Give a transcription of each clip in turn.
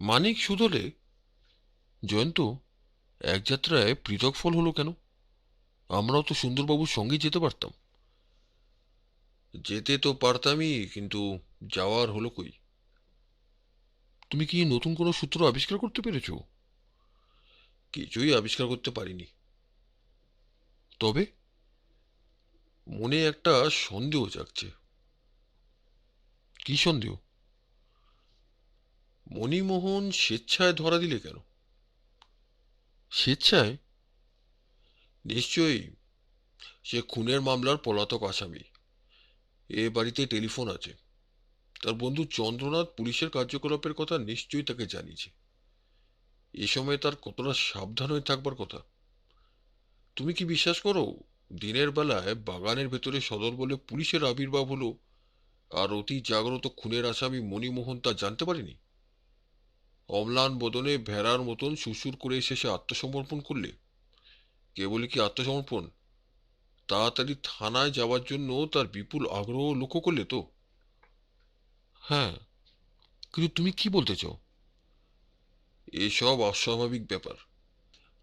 মানিক শুধলে জয়ন্ত, এক যাত্রায় পৃথক ফল হলো কেন? আমরাও তো সুন্দরবাবুর সঙ্গেই যেতে পারতাম। যেতে তো পারতামই, কিন্তু যাওয়ার হলো কই? তুমি কি নতুন কোনো সূত্র আবিষ্কার করতে পেরেছো? কিছুই আবিষ্কার করতে পারিনি। তবে মনে একটা সন্দেহ জাগছে। কি সন্দেহ? মণিমোহন স্বেচ্ছায় ধরা দিলে কেন? স্বেচ্ছায়? নিশ্চয়ই। সে খুনের মামলার পলাতক আসামি। এ বাড়িতে টেলিফোন আছে। তার বন্ধু চন্দ্রনাথ পুলিশের কার্যকলাপের কথা নিশ্চয়ই তাকে জানিয়েছে। এ সময় তার কতটা সাবধান হয়ে থাকবার কথা। তুমি কি বিশ্বাস করো, দিনের বেলায় বাগানের ভেতরে সদর বলে পুলিশের আবির্ভাব হলো, আর অতি জাগ্রত খুনের আসামি মণিমোহন তা জানতে পারেনি? অম্লান বদনে ভেড়ার মতন সুসুর করে এসে সে আত্মসমর্পণ করলে। কেবলই কি আত্মসমর্পণ, তাড়াতাড়ি থানায় যাওয়ার জন্য তার বিপুল আগ্রহ লক্ষ্য করলে তো? হ্যাঁ, কিন্তু তুমি কি বলতে চাও? এসব অস্বাভাবিক ব্যাপার।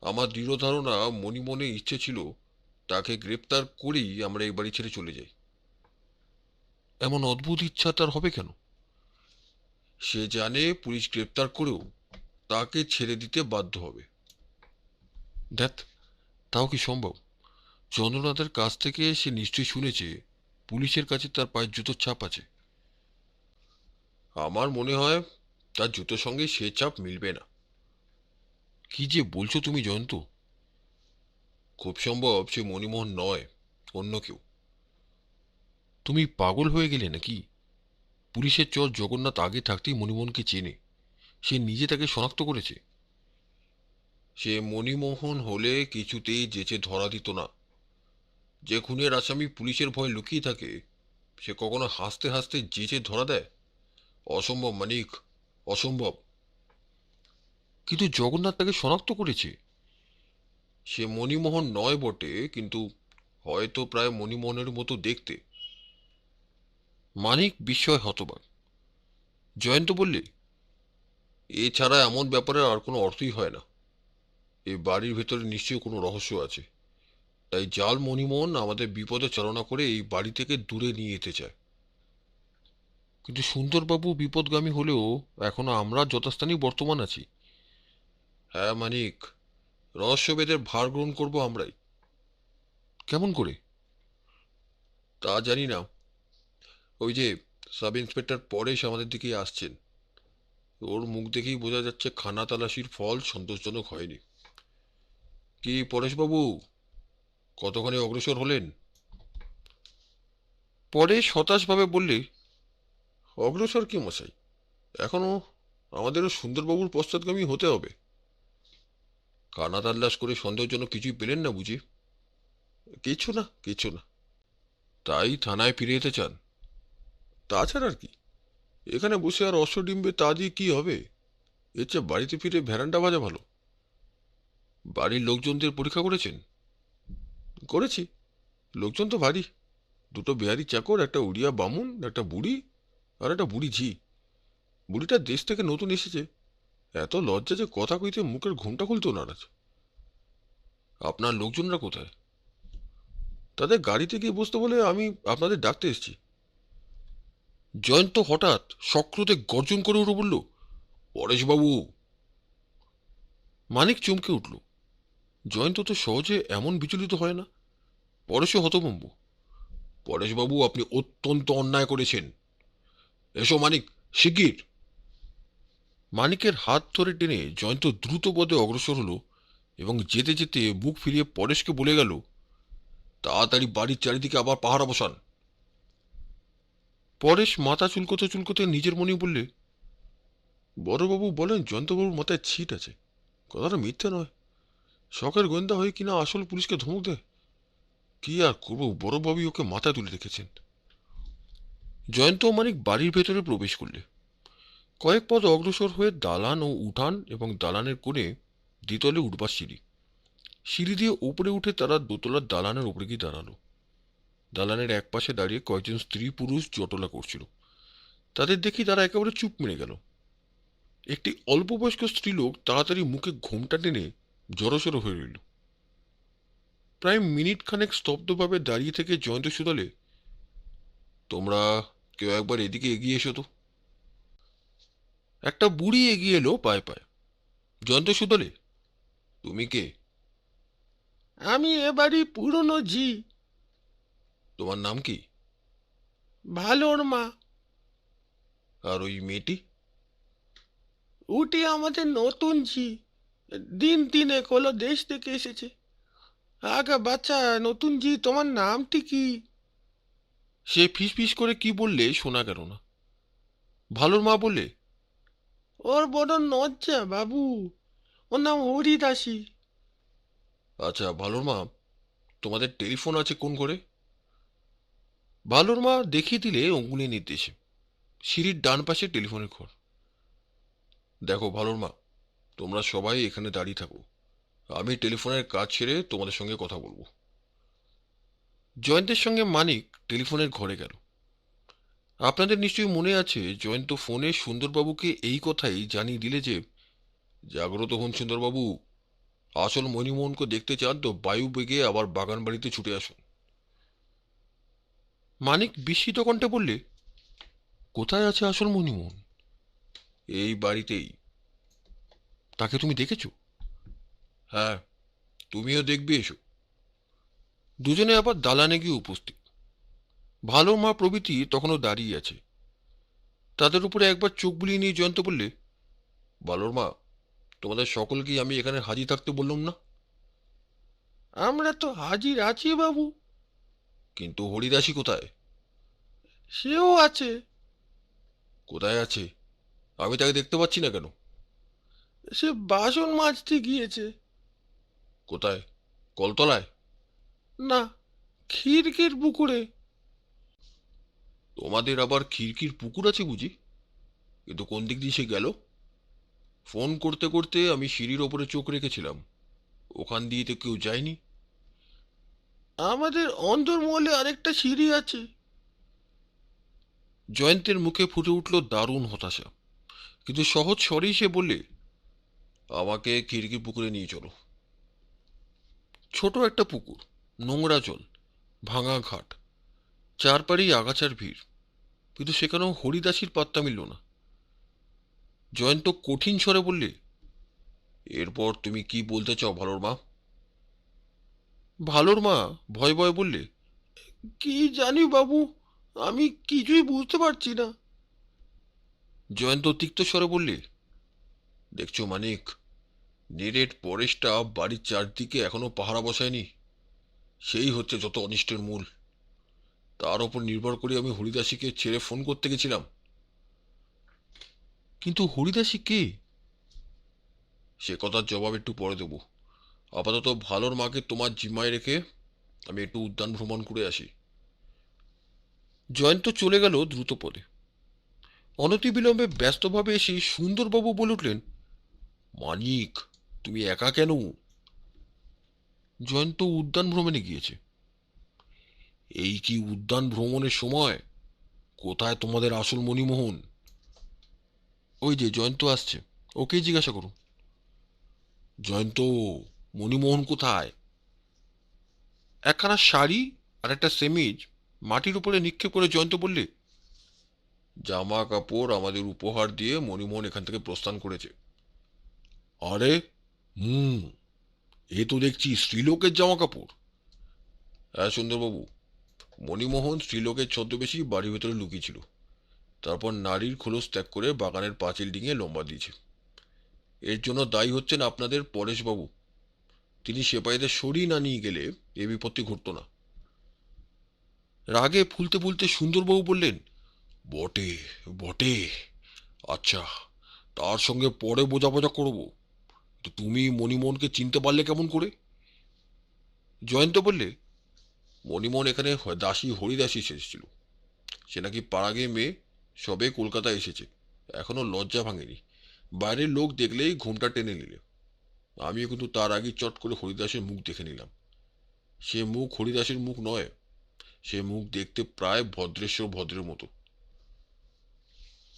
আমার দৃঢ় ধারণা মনে ইচ্ছে ছিল তাকে গ্রেপ্তার করেই আমরা এই বাড়ি ছেড়ে চলে যাই। এমন অদ্ভুত ইচ্ছা তার হবে কেন? সে জানে পুলিশ গ্রেপ্তার করেও তাকে ছেড়ে দিতে বাধ্য হবে। দেখ, তাও কি সম্ভব? চন্দ্রনাথের কাছ থেকে সে নিশ্চয়ই শুনেছে পুলিশের কাছে তার পায়ের জুতোর ছাপ আছে। আমার মনে হয় তার জুতোর সঙ্গে সে ছাপ মিলবে না। কি যে বলছো তুমি জয়ন্ত! খুব সম্ভব সে মণিমোহন নয়, অন্য কেউ। তুমি পাগল হয়ে গেলে নাকি? পুলিশের চর জগন্নাথ আগে থাকতেই মণিমোহনকে চেনে। সে নিজে তাকে শনাক্ত করেছে। সে মণিমোহন হলে কিছুতেই যেচে ধরা দিত না। যে খুনের আসামি পুলিশের ভয় লুকিয়ে থাকে, সে কখনো হাসতে হাসতে যেচে ধরা দেয়? অসম্ভব মানিক, অসম্ভব। কিন্তু জগন্নাথ তাকে শনাক্ত করেছে। সে মণিমোহন নয় বটে, কিন্তু হয়তো প্রায় মণিমোহনের মতো দেখতে। মানিক বিস্ময় হতবাক। জয়ন্ত বললে, এছাড়া এমন ব্যাপারে আর কোনো অর্থই হয় না। এই বাড়ির ভেতরে নিশ্চয়ই কোনো রহস্য আছে। তাই জাল মণিমোহন আমাদের বিপদে চালনা করে এই বাড়ি থেকে দূরে নিয়ে যেতে চায়। কিন্তু সুন্দরবাবু বিপদগামী হলেও এখনো আমরা যথাস্থানেই বর্তমান আছি। হ্যাঁ মানিক, রহস্যভেদের ভার গ্রহণ করব আমরাই। কেমন করে? তা জানি না। ওই যে সাব ইন্সপেক্টর পরেশ আমাদের দিকেই আসছেন। ওর মুখ দেখেই বোঝা যাচ্ছে খানা তালাশির ফল সন্তোষজনক হয়নি। কি পরেশবাবু, কতখানি অগ্রসর হলেন? পরেশ হতাশভাবে বললে, অগ্রসর কি মশাই, এখনো আমাদেরও সুন্দরবাবুর পশ্চাৎগামী হতে হবে। কানা তাল্লাশ করে সন্দেহজনক কিছুই পেলেন না বুঝি? কিছু না, কিছু না। তাই থানায় ফিরে যেতে চান? তাছাড়া আর কি? এখানে বসে আর অশ্বডিম্বে তা দিয়ে কি হবে? এর চেয়ে বাড়িতে ফিরে ভ্যারান্ডা ভাজা ভালো। বাড়ির লোকজনদের পরীক্ষা করেছেন? করেছি। লোকজন তো ভারী। দুটো বেহারি চাকর, একটা উড়িয়া বামুন, একটা বুড়ি, আর একটা বুড়ি ঝি। বুড়িটা দেশ থেকে নতুন এসেছে। এত লজ্জা যে কথা কইতে মুখের ঘুমটা খুলতো নারাজ। আপনার লোকজনরা কোথায়? তাদের গাড়িতে গিয়ে বসতে বলে আমি আপনাদের ডাকতে এসেছি। জয়ন্ত হঠাৎ সক্রোধে গর্জন করে উঠে বলল, পরেশবাবু! মানিক চমকে উঠল। জয়ন্ত তো সহজে এমন বিচলিত হয় না। পরেশও হতভম্ব। পরেশবাবু, আপনি অত্যন্ত অন্যায় করেছেন। এসো মানিক, শিগগির! মানিকের হাত ধরে টেনে জয়ন্ত দ্রুত পদে অগ্রসর হলো এবং যেতে যেতে বুক ফিরিয়ে পরেশকে বলে গেল, তাড়াতাড়ি বাড়ির চারিদিকে আবার পাহারা বসান। পরেশ মাথা চুলকোতে চুলকোতে নিজের মনেই বললে, বড়বাবু বলেন জয়ন্তবাবুর মাথায় ছিট আছে। কথাটা মিথ্যে নয়। শখের গোয়েন্দা হয়ে কিনা আসল পুলিশকে ধমক দেয়। কি আর করবো, বড়বাবু ওকে মাথায় তুলে রেখেছেন। জয়ন্ত ও মানিক বাড়ির ভেতরে প্রবেশ করলে। কয়েক পদ অগ্রসর হয়ে দালান ও উঠান এবং দালানের কোণে দ্বিতলে উঠবার সিঁড়ি। সিঁড়ি দিয়ে উপরে উঠে তারা দোতলার দালানের উপরে গিয়ে দাঁড়ালো। দালানের এক পাশে দাঁড়িয়ে কয়েকজন স্ত্রী পুরুষ জটলা করছিল। তাদের দেখি তারা একেবারে চুপ মেরে গেল। একটি অল্পবয়স্ক স্ত্রীলোক তাড়াতাড়ি মুখে ঘোমটা টেনে জড়সড় হয়ে রইল। প্রায় মিনিট খানেক স্তব্ধভাবে দাঁড়িয়ে থেকে জয়ন্ত শুধালে, তোমরা কেউ একবার এদিকে এগিয়ে এসো তো। একটা বুড়ি এগিয়ে এলো পায়ে পায়ে। জয়ন্ত শুধালে, তুমি কে? আমি এবারই পুরনো ঝি। তোমার নাম কি? ভালোর মা। আর ওই মেয়েটি? উটি আমাদের নতুন ঝি। দিন তিনেক হলো দেশ থেকে এসেছে। আগা বাচ্চা, নতুন ঝি তোমার নামটি কি? সে ফিস ফিস করে কি বললে শোনা গেল না। ভালোর মা বললে, ওর বড় লজ্জা বাবু, ওর নাম হরিদাসী। আচ্ছা ভালোর মা, তোমাদের টেলিফোন আছে কোন ঘরে? ভালোর মা দেখিয়ে দিলে অঙ্গুলি নির্দেশে। সিঁড়ির ডান পাশে টেলিফোনের ঘর। দেখো ভালোর মা, তোমরা সবাই এখানে দাঁড়িয়ে থাকো, আমি টেলিফোনের কাজ ছেড়ে তোমাদের সঙ্গে কথা বলবো। জয়ন্তের সঙ্গে মানিক টেলিফোনের ঘরে গেল। আপনাদের নিশ্চয়ই মনে আছে, জয়ন্ত ফোনে সুন্দরবাবুকে এই কথাই জানিয়ে দিলে যে, জাগ্রত হন সুন্দরবাবু, আসল মণিমোহনকে দেখতে চান তো বায়ু বেগে আবার বাগান বাড়িতে ছুটে আসুন। মানিক বিস্মিত কণ্ঠে বললে, কোথায় আছে আসল মণিমোহন? এই বাড়িতেই। তাকে তুমি দেখেছো? হ্যাঁ, তুমিও দেখবে এসো। দুজনে আবার দালানে গিয়ে উপস্থিত। ভালো মা প্রভৃতি তখনও দাঁড়িয়ে আছে। তাদের উপরে একবার চোখ বুলিয়ে নিয়ে জয়ন্ত বললে, ভালোর মা, তোমাদের সকলকেই আমি এখানে হাজির থাকতে বললাম না? আমরা তো হাজির আছি বাবু। কিন্তু হরিদাসী কোথায়? সেও আছে। কোথায় আছে? আমি তাকে দেখতে পাচ্ছি না কেন? সে বাসন মাজতে গিয়েছে। কোথায়? কলতলায়? না, খিড়কির পুকুরে। তোমাদের আবার খিড়কির পুকুর আছে বুঝি? কিন্তু কোন দিক দিয়ে সে গেল? ফোন করতে করতে আমি সিঁড়ির ওপরে চোখ রেখেছিলাম, ওখান দিয়ে তো কেউ যায়নি। আমাদের অন্দরমহলে আরেকটা সিঁড়ি আছে। জয়ন্তের মুখে ফুটে উঠল দারুণ হতাশা, কিন্তু সহজ স্বরেই সে বললে, আমাকে খিড়কি পুকুরে নিয়ে চলো। ছোট একটা পুকুর, নোংরা জল, ভাঙা ঘাট, চারপাড়েই আগাছার ভিড়, কিন্তু সেখানেও হরিদাসীর পাত্তা মিলল না। জয়ন্ত কঠিন স্বরে বললে, এরপর তুমি কি বলতে চাও ভালোর মা? ভালোর মা ভয় ভয় বললে, কি জানি বাবু, আমি কিছুই বুঝতে পারছি না। জয়ন্ত তিক্ত স্বরে বললে, দেখছো মানিক, নেরেট পরেশটা বাড়ির চারদিকে এখনো পাহারা বসায়নি। সেই হচ্ছে যত অনিষ্টের মূল। তার ওপর নির্ভর করে আমি হরিদাসীকে ছেড়ে ফোন করতে গেছিলাম। কিন্তু হরিদাসী কে? সে কথার জবাব একটু পরে দেব। আপাতত ভালোর মাকে তোমার জিম্মায় রেখে আমি একটু উদ্যান ভ্রমণ করে আসি। জয়ন্ত চলে গেল দ্রুত পদে। অনতিবিলম্বে ব্যস্তভাবে এসে সুন্দরবাবু বলে উঠলেন, মানিক, তুমি একা কেন? জয়ন্ত উদ্যান ভ্রমণে গিয়েছে। এই কি উদ্যান ভ্রমণের সময়? কোথায় তোমাদের আসল মণিমোহন? ওই যে জয়ন্ত আসছে, ওকেই জিজ্ঞাসা করুন। জয়ন্ত, মণিমোহন কোথায়? একখানা শাড়ি আর একটা সেমিজ মাটির উপরে নিক্ষেপ করে জয়ন্ত বললে, জামা কাপড় আমাদের উপহার দিয়ে মণিমোহন এখান থেকে প্রস্থান করেছে। আরে, হুম, এ তো দেখছি স্ত্রীলোকের জামা কাপড়। হ্যাঁ সুন্দরবাবু, মণিমোহন স্ত্রীলোকের ছদ্মবেশী বাড়ির ভেতরে লুকিয়েছিল, তারপর নারীর খোলস ত্যাগ করে বাগানের পাঁচিল ডিঙিয়ে লম্বা দিয়েছে। এর জন্য দায়ী হচ্ছেন আপনাদের পরেশবাবু। তিনি সেপাইদের সরিয়ে না নিয়ে গেলে এ বিপত্তি ঘটত না। রাগে ফুলতে ফুলতে সুন্দরবাবু বললেন, বটে বটে, আচ্ছা, তার সঙ্গে পরে বোঝাপড়া করব। তো তুমি মণিমোহনকে চিনতে পারলে কেমন করে? জয়ন্ত বললে, মণিমোহন এখানে দাসী হরিদাসী এসেছিল। সে নাকি পাড়াগে মেয়ে, সবে কলকাতা এসেছে, এখনো লজ্জা ভাঙেনি। বাইরের লোক দেখলেই ঘুমটা টেনে নিলে। আমিও কিন্তু তার আগে চট করে হরিদাসের মুখ দেখে নিলাম। সে মুখ হরিদাসের মুখ নয়, সে মুখ দেখতে প্রায় ভদ্রেশ্বর ভদ্রের মতো।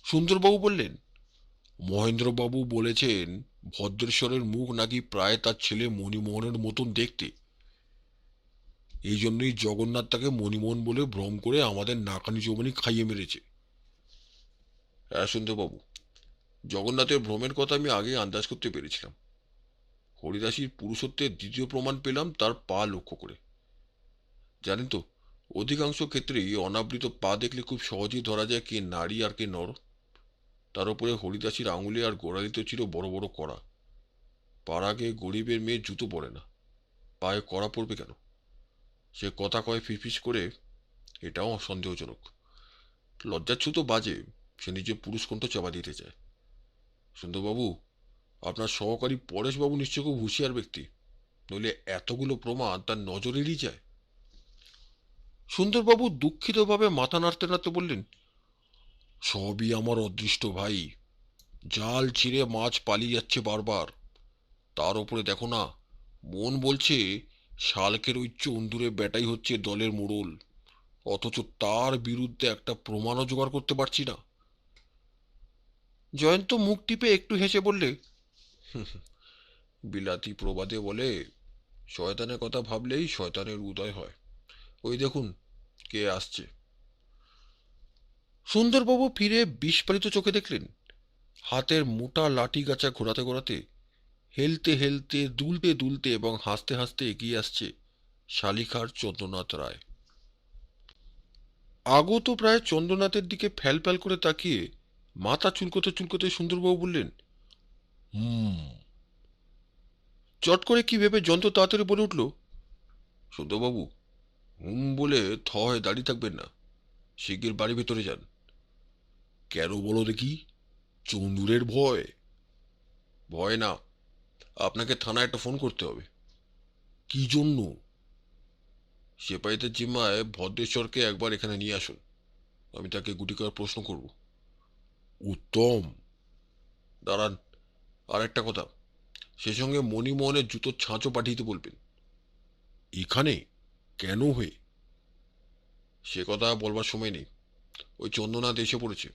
সুন্দরবাবু বললেন, মহেন্দ্রবাবু বলেছেন ভদ্রেশ্বরের মুখ নাকি প্রায় তার ছেলে মণিমোহনের মতন দেখতে। এই জন্যই জগন্নাথ তাকে মণিমোহন বলে ভ্রম করে আমাদের নাকানি চৌবানি খাইয়ে মেরেছে। হ্যাঁ সুন্দরবাবু, জগন্নাথের ভ্রমের কথা আমি আগেই আন্দাজ করতে পেরেছিলাম। হরিদাসীর পুরুষত্বের দ্বিতীয় প্রমাণ পেলাম তার পা লক্ষ্য করে। জানেন তো, অধিকাংশ ক্ষেত্রেই অনাবৃত পা দেখলে খুব সহজেই ধরা যায় কে নারী আর কে নর। তার উপরে হরিদাসীর আঙুলে আর গোড়ালিতে ছিল বড় বড় কড়া। পাড় আগে গরিবের মেয়ে জুতো পরে না, পায়ে কড়া পড়বে কেন? সে কথা কয় ফিসফিস করে, এটাও সন্দেহজনক। লজ্জাচ্ছুত বাজে, সে নিজে পুরুষ কণ্ঠ চাপা দিতে চায়। সুন্দরবাবু, আপনার সহকারী পরেশবাবু নিশ্চয় খুব হুঁশিয়ার ব্যক্তি, নইলে এতগুলো প্রমাণ তার নজর এড়িয়ে যায়। সুন্দরবাবু দুঃখিতভাবে মাথা নাড়তে নাড়তে বললেন, সবই আমার অদৃষ্ট ভাই। জাল ছিঁড়ে মাছ পালিয়ে যাচ্ছে বারবার। তার উপরে দেখো না, মন বলছে শালকের ওই চন্দুরে বেটাই হচ্ছে দলের মোড়ল, অথচ তার বিরুদ্ধে একটা প্রমাণও জোগাড় করতে পারছি না। জয়ন্ত মুখ টিপে একটু হেসে বললে, বিলাতি প্রবাদে বলে, শয়তানের কথা ভাবলেই শয়তানের উদয় হয়। ওই দেখুন কে আসছে। সুন্দরবাবু ফিরে বিস্ফারিত চোখে দেখলেন, হাতের মোটা লাঠি গাছা ঘোরাতে ঘোরাতে, হেলতে হেলতে, দুলতে দুলতে এবং হাসতে হাসতে এগিয়ে আসছে শালিখার চন্দ্রনাথ রায়। আগত প্রায় চন্দ্রনাথের দিকে ফ্যাল ফ্যাল করে তাকিয়ে মাথা চুলকোতে চুলকোতে সুন্দরবাবু বললেন, হুম। চট করে কি ভেবে যন্ত্র তাড়াতাড়ি বলে উঠল, সুন্দরবাবু, হুম বলে থ হয়ে দাঁড়িয়ে থাকবেন না, শিগগির বাড়ি ভেতরে যান। কেন বলো দেখি? চন্দুরের ভয়? ভয় না, আপনাকে থানায় একটা ফোন করতে হবে। কি জন্য? সেপাইদের জিম্মায় ভদ্রেশ্বরকে একবার এখানে নিয়ে আসুন, আমি তাকে গুটি করার প্রশ্ন করব। উত্তম। দাঁড়ান, আর একটা কথা, সে সঙ্গে মণিমোহনের জুতোর ছাঁচও পাঠিয়ে বলবেন। এখানে? কেন হয়ে? সে কথা বলবার সময় নেই, ওই চন্দ্রনাথ এসে পড়েছে।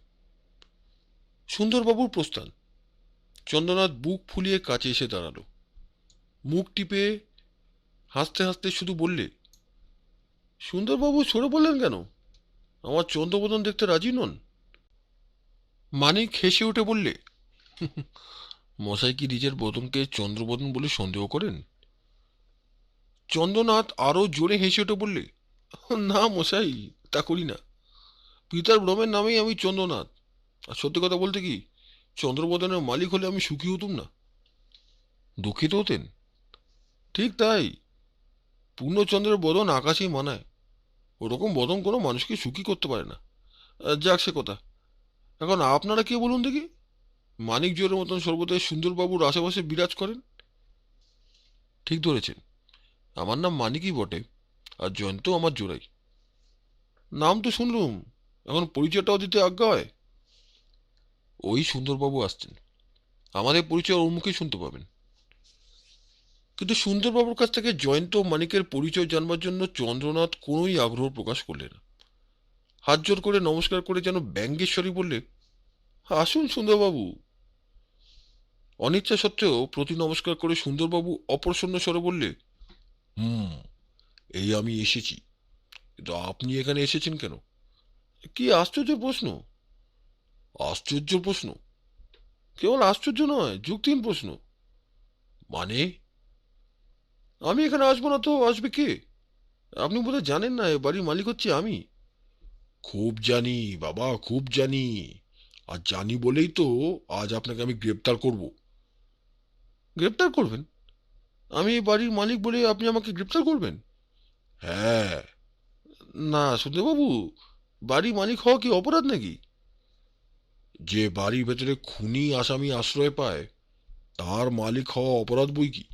সুন্দরবাবুর প্রস্থান। চন্দ্রনাথ বুক ফুলিয়ে কাছে এসে দাঁড়ালো, মুখ টিপে হাসতে হাসতে শুধু বললে, সুন্দরবাবু সরে বললেন কেন? আমার চন্দ্রবদন দেখতে রাজি নন? মানিক হেসে উঠে বললে, মশাই কি নিজের বদনকে চন্দ্রবদন বলে সন্দেহ করেন? চন্দ্রনাথ আরো জোরে হেসে উঠে বললে, না মশাই, তা করি না। পিতার ভ্রমের নামেই আমি চন্দ্রনাথ। আর সত্যি কথা বলতে কি, চন্দ্রবদনের মালিক হলে আমি সুখী হতুম না, দুঃখিত হতেন। ঠিক তাই, পূর্ণচন্দ্রের বদন আকাশেই মানায়, ওরকম বদন কোনো মানুষকে সুখী করতে পারে না। যাক সে কথা, এখন আপনারা কে বলুন দেখি? মানিক জোরের মতন সর্বদাই সুন্দরবাবুর আশেপাশে বিরাজ করেন। ঠিক ধরেছেন, আমার নাম মানিকই বটে, আর জয়ন্ত আমার জোড়াই। নাম তো শুনলুম, এখন পরিচয়টাও দিতে আজ্ঞা হয়। ওই সুন্দরবাবু আসছেন, আমাদের পরিচয় ওর মুখেই শুনতে পাবেন। কিন্তু সুন্দরবাবুর কাছ থেকে জয়ন্ত ও মানিকের পরিচয় জানবার জন্য চন্দ্রনাথ কোনোই আগ্রহ প্রকাশ করলেন না। হাত জোর করে নমস্কার করে যেন ব্যঙ্গেশ্বরী বললে, আসুন সুন্দরবাবু। অনিচ্ছা সত্ত্বেও প্রতি নমস্কার করে সুন্দরবাবু অপ্রসন্ন স্বরে বললে, হুম, এই আমি এসেছি, কিন্তু আপনি এখানে এসেছেন কেন? কি আশ্চর্য প্রশ্ন! আশ্চর্য প্রশ্ন? কেবল আশ্চর্য নয়, যুক্তিহীন প্রশ্ন। মানে? আমি এখানে আসবো না তো আসবে কে? আপনি বোধহয় জানেন না এ বাড়ির মালিক হচ্ছে আমি। খুব জানি বাবা, খুব জানি। আর জানি বলেই তো আজ আপনাকে আমি গ্রেপ্তার করব। গ্রেপ্তার করবেন? আমি এই বাড়ির মালিক বলে আপনি আমাকে গ্রেপ্তার করবেন? হ্যাঁ। না সুদেবাবু, বাড়ির মালিক হওয়া কি অপরাধ নাকি? যে বাড়ির ভেতরে খুনি আসামি আশ্রয় পায় তার মালিক হওয়া অপরাধ বই কি।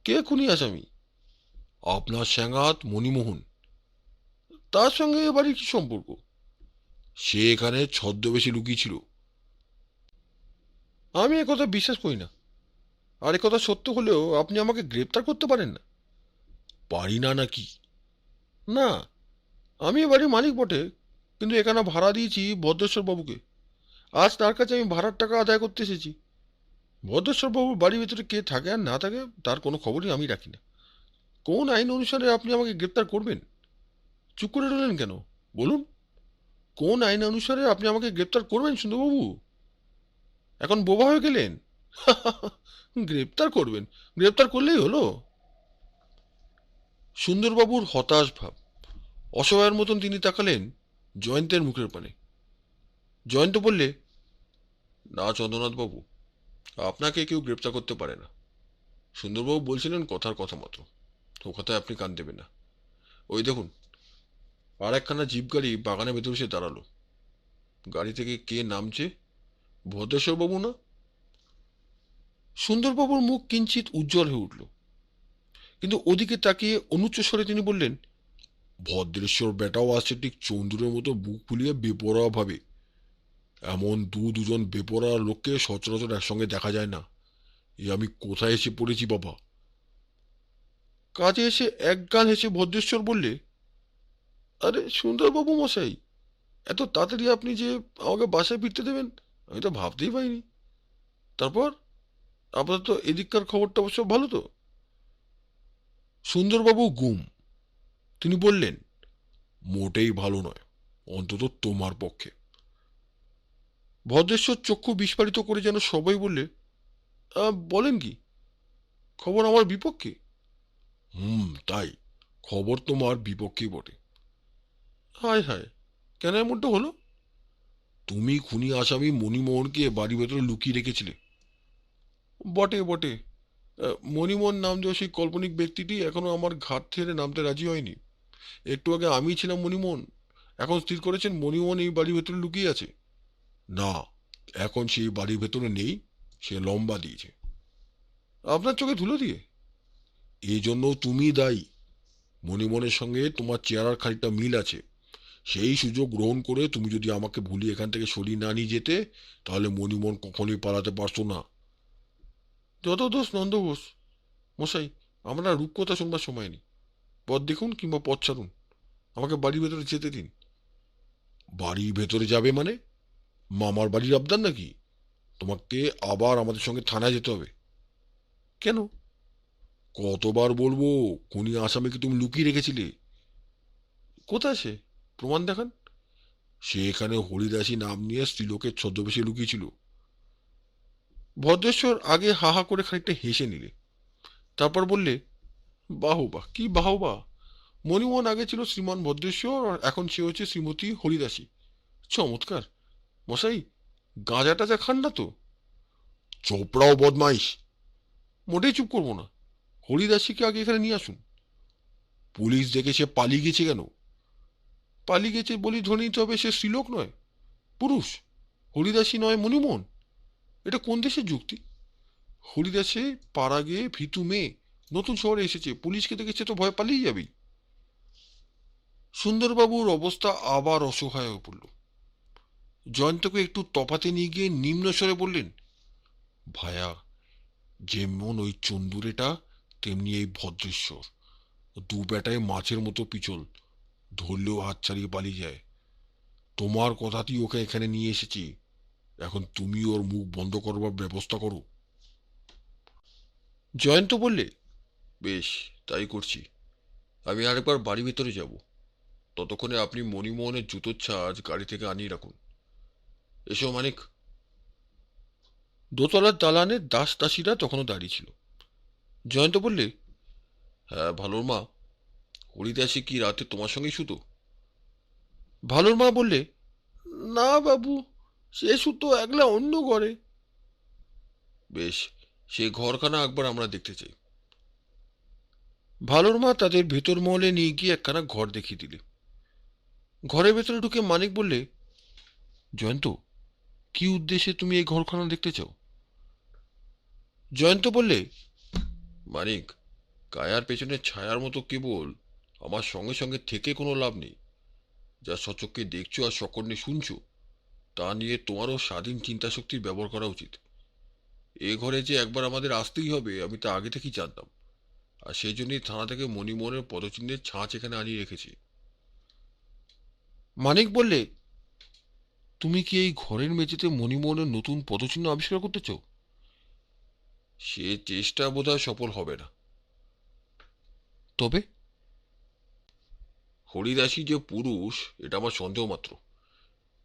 কে খুনি আসামি? আপনার স্যাঙাত মণিমোহন। তার সঙ্গে এ বাড়ির কি সম্পর্ক? সে এখানে ছদ্মবেশে লুকিয়েছিল। আমি একথা বিশ্বাস করি না। আর একথা সত্য হলেও আপনি আমাকে গ্রেপ্তার করতে পারেন না। পারি না নাকি? না, আমি এ বাড়ির মালিক বটে, কিন্তু এখানে ভাড়া দিয়েছি ভদ্রেশ্বর বাবুকে। আজ তার কাছে আমি ভাড়ার টাকা আদায় করতে এসেছি। ভদ্রেশ্বরবাবুর বাড়ির ভেতরে কে থাকে আর না থাকে তার কোনো খবরই আমি রাখি না। কোন আইন অনুসারে আপনি আমাকে গ্রেপ্তার করবেন? চুপ করে রইলেন কেন? বলুন, কোন আইন অনুসারে আপনি আমাকে গ্রেপ্তার করবেন সুন্দরবাবু? এখন বোবা হয়ে গেলেন? গ্রেপ্তার করবেন? গ্রেপ্তার করলেই হলো। সুন্দরবাবুর হতাশ ভাব, অসহায়ের মতন তিনি তাকালেন জয়ন্তের মুখের পানে। জয়ন্ত বললে, না চন্দ্রনাথ বাবু, আপনাকে কেউ গ্রেপ্তার করতে পারে না। সুন্দরবাবু বলছিলেন কথার কথা মাত্র, ও কথায় আপনি কান দেবেন না। ওই দেখুন, আর একখানা জিপ গাড়ি বাগানের ভেতর এসে দাঁড়ালো। গাড়ি থেকে কে নামছে? ভদ্রেশ্বরবাবু না? সুন্দরবাবুর মুখ কিঞ্চিত উজ্জ্বল হয়ে উঠল, কিন্তু ওদিকে তাকিয়ে অনুচ্চ স্বরে তিনি বললেন, ভদ্রেশ্বর বেটাও আসছে ঠিক চন্দুরের মতো বুক ফুলিয়ে বেপরোয়া ভাবে। এমন দুজন বেপরোয়া লোককে সচরাচর একসঙ্গে দেখা যায় না। এ আমি কোথায় এসে পড়েছি বাবা? কাজে এসে একগাল হেসে ভদ্রেশ্বর বললে, আরে সুন্দরবাবু মশাই, এত তাড়াতাড়ি আপনি যে আমাকে বাসায় ফিরতে দেবেন আমি তো ভাবতেই পারিনি। তারপর আপাতত এদিককার খবরটা অবশ্য ভালো তো? সুন্দরবাবু গুম। তিনি বললেন, মোটেই ভালো নয়, অন্তত তোমার পক্ষে। ভদ্রেশ্বর চক্ষু বিস্ফারিত করে যেন সবাই বললে, বলেন কি? খবর আমার বিপক্ষে? তাই, খবর তোমার বিপক্ষেই বটে। হায় হায়, কেন এমনটা হলো? তুমি খুনি আসামি মণিমোহনকে বাড়ি ভেতরে লুকিয়ে রেখেছিলে। বটে বটে। মণিমোহন নাম দেওয়া সেই কাল্পনিক ব্যক্তিটি এখনো আমার ঘাট ছেড়ে নামতে রাজি হয়নি। একটু আগে আমিই ছিলাম মণিমোহন, এখন স্থির করেছেন মণিমোহন এই বাড়ির ভেতরে লুকিয়ে আছে। না, এখন সেই বাড়ির ভেতরে নেই, সে লম্বা দিয়েছে। আপনার চোখে ধুলো দিয়ে? এই জন্য তুমি দায়ী। মণিমোহনের সঙ্গে তোমার চেহারার খানিকটা মিল আছে। সেই সুযোগ গ্রহণ করে তুমি যদি আমাকে ভুলিয়ে এখান থেকে সরিয়ে না নিয়ে যেতে, তাহলে মণিমোহন কখনোই পালাতে পারতো না। যত দোষ নন্দ ঘোষ। মশাই, আমরা রূপকথা শুনবার সময় নেই। পথ দেখুন কিংবা পথ ছাড়ুন, আমাকে বাড়ির ভেতরে যেতে দিন। বাড়ির ভেতরে যাবে মানে? মামার বাড়ির আবদার নাকি? তোমাকে আবার আমাদের সঙ্গে থানায় যেতে হবে। কেন? কতবার বলবো, খুনি আসামিকে তুমি লুকিয়ে রেখেছিলে। কোথায় সে? প্রমাণ দেখান। সে এখানে হরিদাসী নাম নিয়ে স্ত্রীলোকের ছদ্মবেশে লুকিয়েছিল। ভদ্রেশ্বর আগে হা হা করে খানিকটা হেসে নিলে, তারপর বললে, বাহবা, কি বাহবা! মণিমোহন আগে ছিল শ্রীমান ভদ্রেশ্বর আর এখন সে হচ্ছে শ্রীমতী হরিদাসী। চমৎকার। মশাই, গাঁজা টাজা খান না তো? চোপড়াও বদমাইশ। মোটেই চুপ করবো না। হরিদাসীকে আগে এখানে নিয়ে আসুন। পুলিশ দেখে সে পালিয়ে গেছে কেন? পালিয়ে গেছে বলি ধরে নিতে হবে সে স্ত্রীলোক নয়, পুরুষ। হরিদাসী নয় মণিমোহন? এটা কোন দেশের যুক্তি? হরিদাসে পাড়া গিয়ে ভীতু মেয়ে, নতুন শহরে এসেছে, পুলিশকে দেখেছে তো ভয় পালিয়ে যাবেই। সুন্দরবাবুর অবস্থা আবার অসহায় হয়ে পড়ল। জয়ন্তকে একটু তফাতে নিয়ে গিয়ে নিম্ন স্বরে বললেন, ভায়া, যেমন ওই চন্দুরেটা তেমনি এই ভদ্রেশ্বর, দু বেটায় মাছের মতো পিছল, ধরলেও হাত ছাড়িয়ে পালিয়ে যায়। তোমার কথাতেই ওকে এখানে নিয়ে এসেছি, এখন তুমি ওর মুখ বন্ধ করবার ব্যবস্থা করো। জয়ন্ত বললে, বেশ, তাই করছি। আমি আরেকবার বাড়ি ভেতরে যাব, ততক্ষণে আপনি মণিমোহনের জুতোর ছাঁচ গাড়ি থেকে আনিয়ে রাখুন। এসো মানিক। দোতলার দালানে দাস দাসীরা তখনও দাঁড়িয়ে ছিল। জয়ন্ত বললে, হ্যাঁ ভালোর মা, হরিদাসী কি রাতে তোমার সঙ্গেই শুতো? ভালোর মা বললে, না বাবু, সে শুতো একলা অন্য ঘরে। বেশ, সেই ঘরখানা একবার আমরা দেখতে চাই। ভালোর মা তাদের ভেতর মহলে নিয়ে গিয়ে একখানা ঘর দেখিয়ে দিলে। ঘরের ভেতরে ঢুকে মানিক বললে, জয়ন্ত, কি উদ্দেশ্যে তুমি এই ঘরখানা দেখতে চাও? জয়ন্ত বললে, মানিক, কায়ার পেছনে ছায়ার মতো কেবল আমার সঙ্গে সঙ্গে থেকে কোনো লাভ নেই। যা সচক্ষে দেখছো আর সকর্ণে শুনছো, তা নিয়ে তোমারও স্বাধীন চিন্তাশক্তির ব্যবহার করা উচিত। এ ঘরে যে একবার আমাদের আসতেই হবে আমি তা আগে থেকেই জানতাম, আর সেই জন্যই থানা থেকে মণিমোহনের পদচিহ্নের ছাঁচ এখানে আনিয়ে রেখেছি। মানিক বললে, তুমি কি এই ঘরের মেঝেতে মণিমোহনের নতুন পদচিহ্ন আবিষ্কার করতে চাও? সে চেষ্টা বোধহয় সফল হবে না। তবে হরিদাসী যে পুরুষ এটা আমার সন্দেহ মাত্র,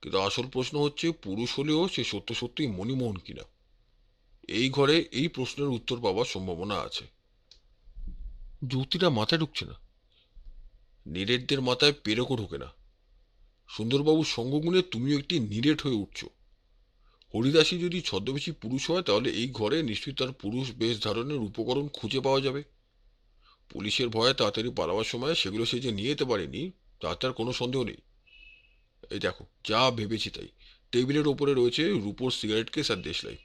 কিন্তু আসল প্রশ্ন হচ্ছে পুরুষ হলেও সে সত্য সত্যিই মণিমোহন কিনা। এই ঘরে এই প্রশ্নের উত্তর পাওয়ার সম্ভাবনা আছে। যুক্তিটা মাথায় ঢুকছে না। নিরেটদের মাথায় পেরেকও ঢোকে না। সুন্দরবাবুর সঙ্গগুণে তুমিও একটি নিরেট হয়ে উঠছ। হরিদাসী যদি ছদ্মবেশী পুরুষ হয় তাহলে এই ঘরে নিশ্চয়ই তার পুরুষ বেশ ধারণের উপকরণ খুঁজে পাওয়া যাবে। পুলিশের ভয়ে তাড়াতাড়ি পালাবার সময় সেগুলো সে যে নিয়ে যেতে পারেনি তার কোনো সন্দেহ নেই। এই দেখো, যা ভেবেছি তাই। টেবিলের ওপরে রয়েছে রুপোর সিগারেট কেস আর দেশলাই।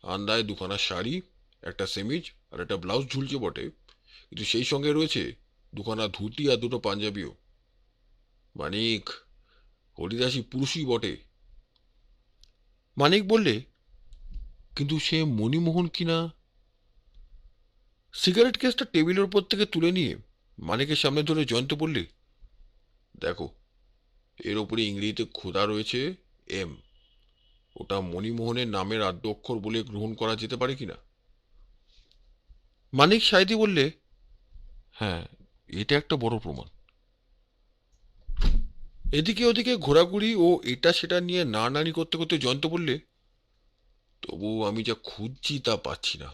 আন্দায় দুখানা শাড়ি, একটা সেমিজ আর একটা ব্লাউজ ঝুলছে বটে, কিন্তু সেই সঙ্গে রয়েছে দুখানা ধুতি আর দুটো পাঞ্জাবিও। মানিক, হরিদাসী পুরুষই বটে। মানিক বললে, কিন্তু সে মণিমোহন কিনা। সিগারেট কেসটা টেবিলের উপর থেকে তুলে নিয়ে মানিকের সামনে ধরে জয়ন্ত বললে, দেখো, এর ওপরে ইংরেজিতে খোদা রয়েছে এম। ওটা মণিমোহনের নামের আদ্য অক্ষর বলে গ্রহণ করা যেতে পারে কিনা? মানিক সাইদি বললে, হ্যাঁ, এটা একটা বড় প্রমাণ। এদিকে ওদিকে ঘোরাঘুরি ও এটা সেটা নিয়ে নাড়ানাড়ি করতে করতে জয়ন্ত বললে, তবু আমি যা খুঁজছি তা পাচ্ছি না।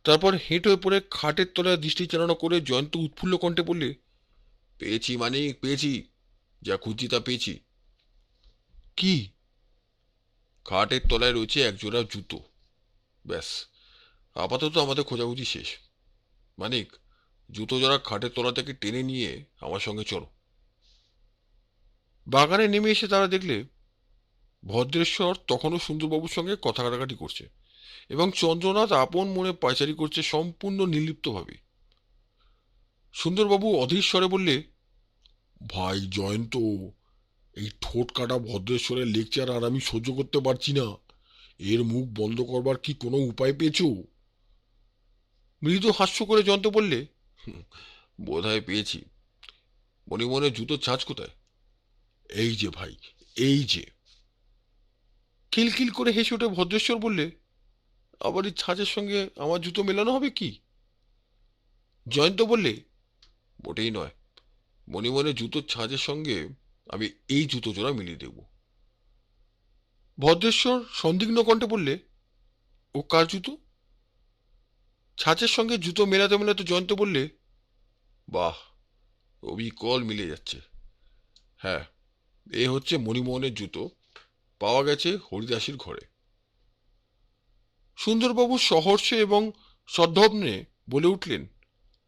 তারপর হেঁট হয়ে পড়ে খাটের তলায় দৃষ্টি চালনা করে জয়ন্ত উৎফুল্ল কণ্ঠে বললে, পেয়েছি মানিক, পেয়েছি। যা খুঁজছি তা পেয়েছি। কি? খাটের তলায় রয়েছে একজোড়া জুতো। ব্যাস, আপাতত আমাদের খোঁজাখুঁজি শেষ। মানিক, জুতো জোড়া খাটের তলা থেকে টেনে নিয়ে আমার সঙ্গে চলো। বাগানে নেমে এসে তারা দেখলে ভদ্রেশ্বর তখনও সুন্দরবাবুর সঙ্গে কথা কাটাকাটি করছে এবং চন্দ্রনাথ আপন মনে পায়চারি করছে সম্পূর্ণ নির্লিপ্তভাবে। সুন্দরবাবু অধীর স্বরে বললে, ভাই জয়ন্ত, এই ঠোঁট কাটা ভদ্রেশ্বরের লেকচার আর আমি সহ্য করতে পারছি না। এর মুখ বন্ধ করবার কি কোনো উপায় পেয়েছো? মৃদু হাস্য করে জয়ন্ত বললে, বোধহয় পেয়েছি। মণিমোহনের জুতোর ছাঁচ কোথায়? এই যে ভাই, এই যে। খিলখিল করে হেসে উঠে ভদ্রেশ্বর বললে, আবার এই ছাঁচের সঙ্গে আমার জুতো মেলানো হবে কি? জয়ন্ত বললে, মোটেই নয়। মণিমোহনের জুতোর ছাঁচের সঙ্গে আমি এই জুতো জোড়া মিলিয়ে দেব। ভদ্রেশ্বর সন্দিগ্ধ কণ্ঠে বললে, ও কার জুতো? ছাঁচের সঙ্গে জুতো মেলাতে মেলাতে জয়ন্ত বললে, বাহ, অবিকল মিলে যাচ্ছে। হ্যাঁ, এ হচ্ছে মণিমোহনের জুতো। পাওয়া গেছে হরিদাসীর ঘরে। সুন্দরবাবু সহর্ষে এবং সদ্ভাবনে বলে উঠলেন,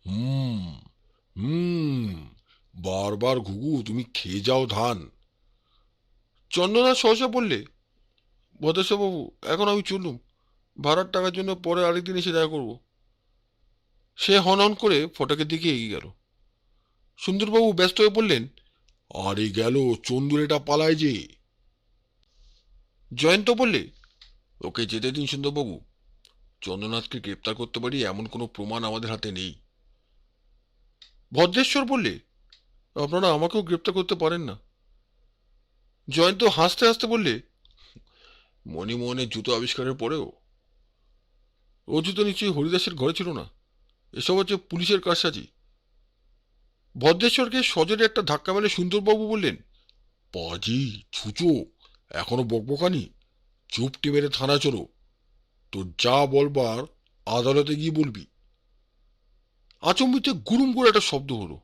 হুম, হুম, বারবার ঘুঘু তুমি খেয়ে যাও ধান। চন্দ্রনাথ সহসা বললে, ভদ্রেশ্বরবাবু, এখন আমি চললুম। ভাড়ার টাকার জন্য পরে আরেকদিন এসে দেখা করব। সে হনহন করে ফটকের দিকে এগিয়ে গেল। সুন্দরবাবু ব্যস্ত হয়ে বললেন, আরে গেল, চন্দুরেটা পালায় যে। জয়ন্ত বললে, ওকে যেতে দিন সুন্দরবাবু। চন্দ্রনাথকে গ্রেপ্তার করতে পারি এমন কোনো প্রমাণ আমাদের হাতে নেই। ভদ্রেশ্বর বললে, আপনারা আমাকেও গ্রেপ্তার করতে পারেন না। জয়ন্ত হাসতে হাসতে বললে, মণিমোহনের জুতো আবিষ্কারের পরেও? ও জুতো নিশ্চয়ই হরিদাসের ঘরে ছিল না। এসব হচ্ছে পুলিশের কারসাজি। ভদ্রেশ্বরকে সজোরে একটা ধাক্কা মেরে সুন্দরবাবু বললেন, পাজি, ছুচো, এখনো বকবকানি? চুপটি মেরে থানা চলো। তোর যা বলবার আদালতে গিয়ে বলবি। আচম্বিতে গুরুম করে একটা শব্দ হলো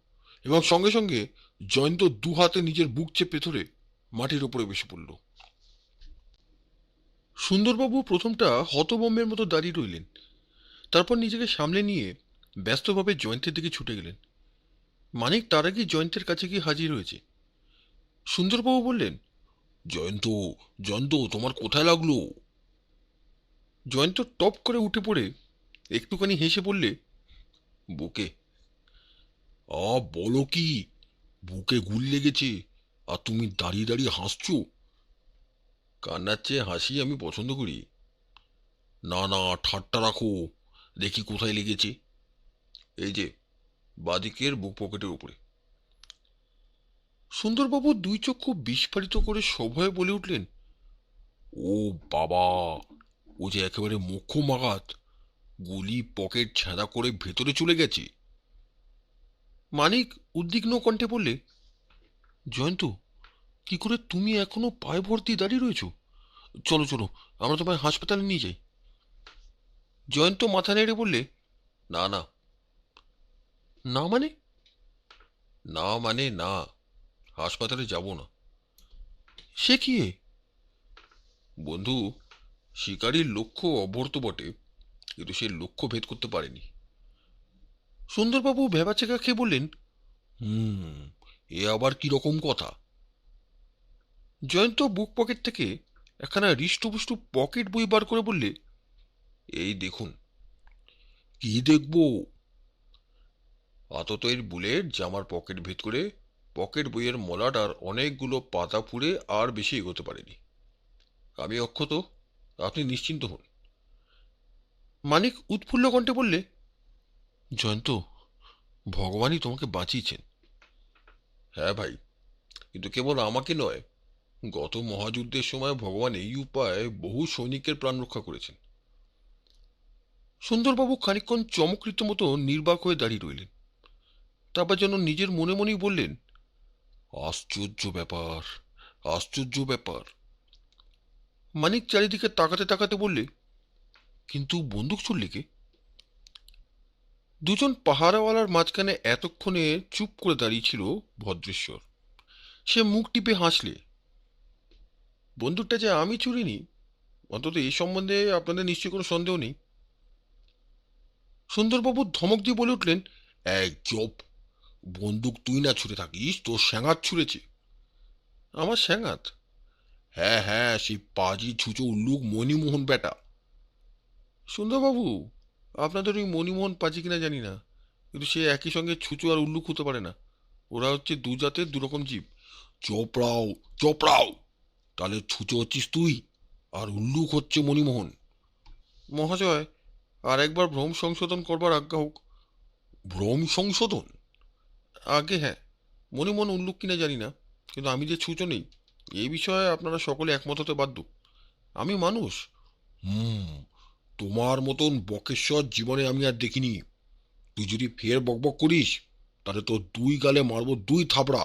এবং সঙ্গে সঙ্গে জয়ন্ত দু হাতে নিজের বুক চেপে ধরে মাটির উপরে বসে পড়ল। সুন্দরবাবু প্রথমটা হতবম্বের মতো দাঁড়িয়ে রইলেন। তারপর নিজেকে সামলে নিয়ে ব্যস্তভাবে জয়ন্তের দিকে ছুটে গেলেন। মানিক তার আগে জয়ন্তের কাছে গিয়ে হাজির হয়েছে। সুন্দরবাবু বললেন, জয়ন্ত, জয়ন্ত, তোমার কোথায় লাগলো? জয়ন্ত টপ করে উঠে পড়ে একটুখানি হেসে বললে, বুকে। বলো কি? বুকে গুল লেগেছে আর তুমি দাঁড়িয়ে দাঁড়িয়ে হাসছো? কান্নার চেয়ে হাসি আমি পছন্দ করি। না না, ঠাট্টা রাখো, দেখি কোথায় লেগেছে। এই যে, বাঁদিকের বুক পকেটের উপরে। সুন্দরবাবু দুই চক্ষু বিস্ফারিত করে সভয়ে বলে উঠলেন, ও বাবা, ও যে একেবারে মোক্ষ মাগাত, গুলি পকেট ছেঁদা করে ভেতরে চলে গেছে। মানিক উদ্বিগ্ন কণ্ঠে বললে, জয়ন্ত, কি করে তুমি এখনো পায়ে ভর্তি দাঁড়িয়ে রয়েছো? চলো চলো, আমরা তোমায় হাসপাতালে নিয়ে যাই। জয়ন্ত মাথা নেড়ে বললে, না না। না মানে? না মানে না, হাসপাতালে যাব না। সে কি এ? বন্ধু, শিকারীর লক্ষ্য অভ্যর্থ বটে, কিন্তু সে লক্ষ্য ভেদ করতে পারেনি। সুন্দরবাবু ভেবাচেকা খেয়ে বললেন, এ আবার কি রকম কথা? জয়ন্ত বুক পকেট থেকে একখানা হৃষ্টপুষ্ট পকেট বই বার করে বললে, এই দেখুন। কি দেখবো? আততায়ীর বুলেট জামার পকেট ভেদ করে পকেট বইয়ের মলাটার অনেকগুলো পাতা পুড়ে আর বেশি এগোতে পারেনি। আমি অক্ষত, আপনি নিশ্চিন্ত হন। মানিক উৎফুল্ল কণ্ঠে বললে, জয়ন্ত, ভগবানই তোমাকে বাঁচিয়েছেন। হ্যাঁ ভাই, কিন্তু কেবল আমাকে নয়, গত মহাযুদ্ধের সময় ভগবান এই উপায়ে বহু সৈনিকের প্রাণ রক্ষা করেছেন। সুন্দরবাবু খানিকক্ষণ চমকৃত মতো নির্বাক হয়ে দাঁড়িয়ে রইলেন। তারপর যেন নিজের মনে মনেই বললেন, আশ্চর্য ব্যাপার, আশ্চর্য ব্যাপার। মানিক চারিদিকে তাকাতে তাকাতে বললে, কিন্তু বন্দুক ছুড়লে কে? দুজন পাহারাওয়ালার মাঝখানে এতক্ষণে চুপ করে দাঁড়িয়েছিল ভদ্রেশ্বর। সে মুখ টিপে হাসলে, বন্দুকটা যে আমি ছুড়িনি, অন্তত এই সম্বন্ধে আপনাদের নিশ্চয়ই কোনো সন্দেহ নেই। সুন্দরবাবু ধমক দিয়ে বলে উঠলেন, এক চোপ, বন্দুক তুই না ছুঁড়ে থাকিস, তোর স্যাঙাত ছুঁড়েছে। আমার স্যাঙাত? হ্যাঁ হ্যাঁ, সেই পাজি ছুঁচো উল্লুক মণিমোহন বেটা। সুন্দরবাবু, আপনাদের ওই মণিমোহন পাজি কিনা জানি না, কিন্তু সে একই সঙ্গে ছুঁচো আর উল্লুক হতে পারে না। ওরা হচ্ছে দু জাতের দুরকম জীব। চোপড়াও চোপড়াও, তাহলে ছুঁচো হচ্ছিস তুই, আর উল্লুক হচ্ছে মণিমোহন। মহাশয়, আর একবার ভ্রম সংশোধন করবার আজ্ঞা হোক। ভ্রম সংশোধন? আগে হ্যাঁ, মণিমোহন উল্লুক কিনা জানি না, কিন্তু আমি যে ছুঁচো নেই, এই বিষয়ে আপনারা সকলে একমত হতে বাধ্য। আমি মানুষ। হুম, তোমার মতন বকেশ্বর জীবনে আমি আর দেখিনি। তুই যদি ফের বকবক করিস, তাহলে তোর দুই গালে মারবো দুই থাবড়া।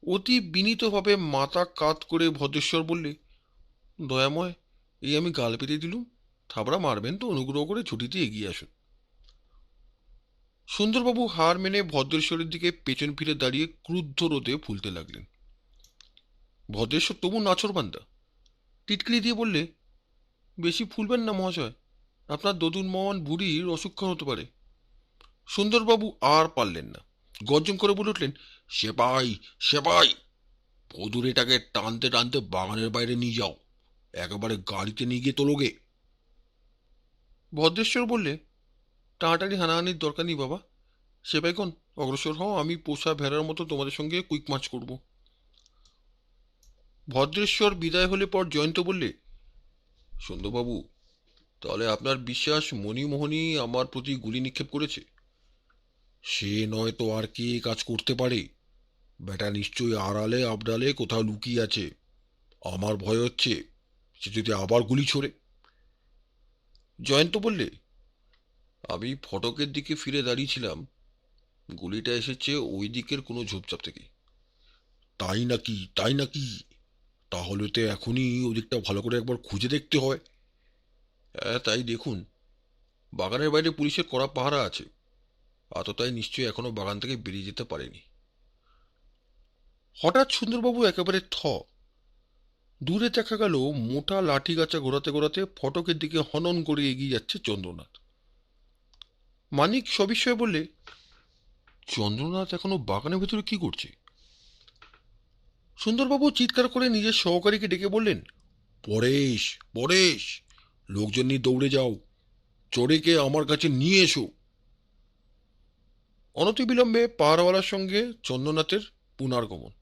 অতি বিনীতভাবে মাথা কাত করে ভদ্রেশ্বর বললে, দয়াময়, এই আমি গাল পেতে দিলুম, থাবড়া মারবেন তো অনুগ্রহ করে ছুটিতে এগিয়ে আসুন। সুন্দরবাবু হার মেনে ভদ্রেশ্বরের দিকে পেছন ফিরে দাঁড়িয়ে ক্রুদ্ধ রোদে ফুলতে লাগলেন। ভদ্রেশ্বর তবু নাছোড়বান্দা টিটকিরি দিয়ে বললে, বেশি ফুলবেন না মহাশয়, আপনার দদুন মহান বুড়ির অসুখকর হতে পারে। সুন্দরবাবু আর পারলেন না, গর্জন করে বলে উঠলেন, সেপাই সেপাই, ভদুরেটাকে টানতে টানতে বাগানের বাইরে নিয়ে যাও, একেবারে গাড়িতে নিয়ে গিয়ে তোলোগে। ভদ্রেশ্বর বললে, টানাটানি হানাহানির দরকার নেই বাবা, সেপাইগণ অগ্রসর হও, আমি পোষা ভেড়ার মতো তোমাদের সঙ্গে কুইক মার্চ করব। ভদ্রেশ্বর বিদায় হলে পর জয়ন্ত বললে, সুন্দরবাবু, তাহলে আপনার বিশ্বাস মণিমোহনই আমার প্রতি গুলি নিক্ষেপ করেছে? সে নয় তো আর কে কাজ করতে পারে? বেটা নিশ্চয়ই আড়ালে আবডালে কোথাও লুকিয়ে আছে। আমার ভয় হচ্ছে সে যদি আবার গুলি ছোড়ে। জয়ন্ত বললে, আমি ফটকের দিকে ফিরে দাঁড়িয়েছিলাম, গুলিটা এসেছে ওই দিকের কোনো ঝোপঝাপ থেকে। তাই নাকি? তাই নাকি? তাহলে তো এখনই ওদিকটা ভালো করে একবার খুঁজে দেখতে হয়। হ্যাঁ, তাই দেখুন, বাগানের বাইরে পুলিশের কড়া পাহারা আছে, আততায়ী নিশ্চয়ই এখনো বাগান থেকে বেরিয়ে যেতে পারেনি। হঠাৎ সুন্দরবাবু একেবারে দূরে দেখা গেল মোটা লাঠি গাছা ঘোরাতে ঘোরাতে ফটকের দিকে হনন করে এগিয়ে যাচ্ছে চন্দ্রনাথ। মানিক সবিস্ময়ে বললে, চন্দ্রনাথ এখনো বাগানের ভেতরে কি করছে? সুন্দরবাবু চিৎকার করে নিজের সহকারীকে ডেকে বললেন, পরেশ, পরেশ, লোকজন নিয়ে দৌড়ে যাও, চোরেকে আমার কাছে নিয়ে এসো। অনতিবিলম্বে পাহারাওয়ালার সঙ্গে চন্দ্রনাথের পুনর্গমন।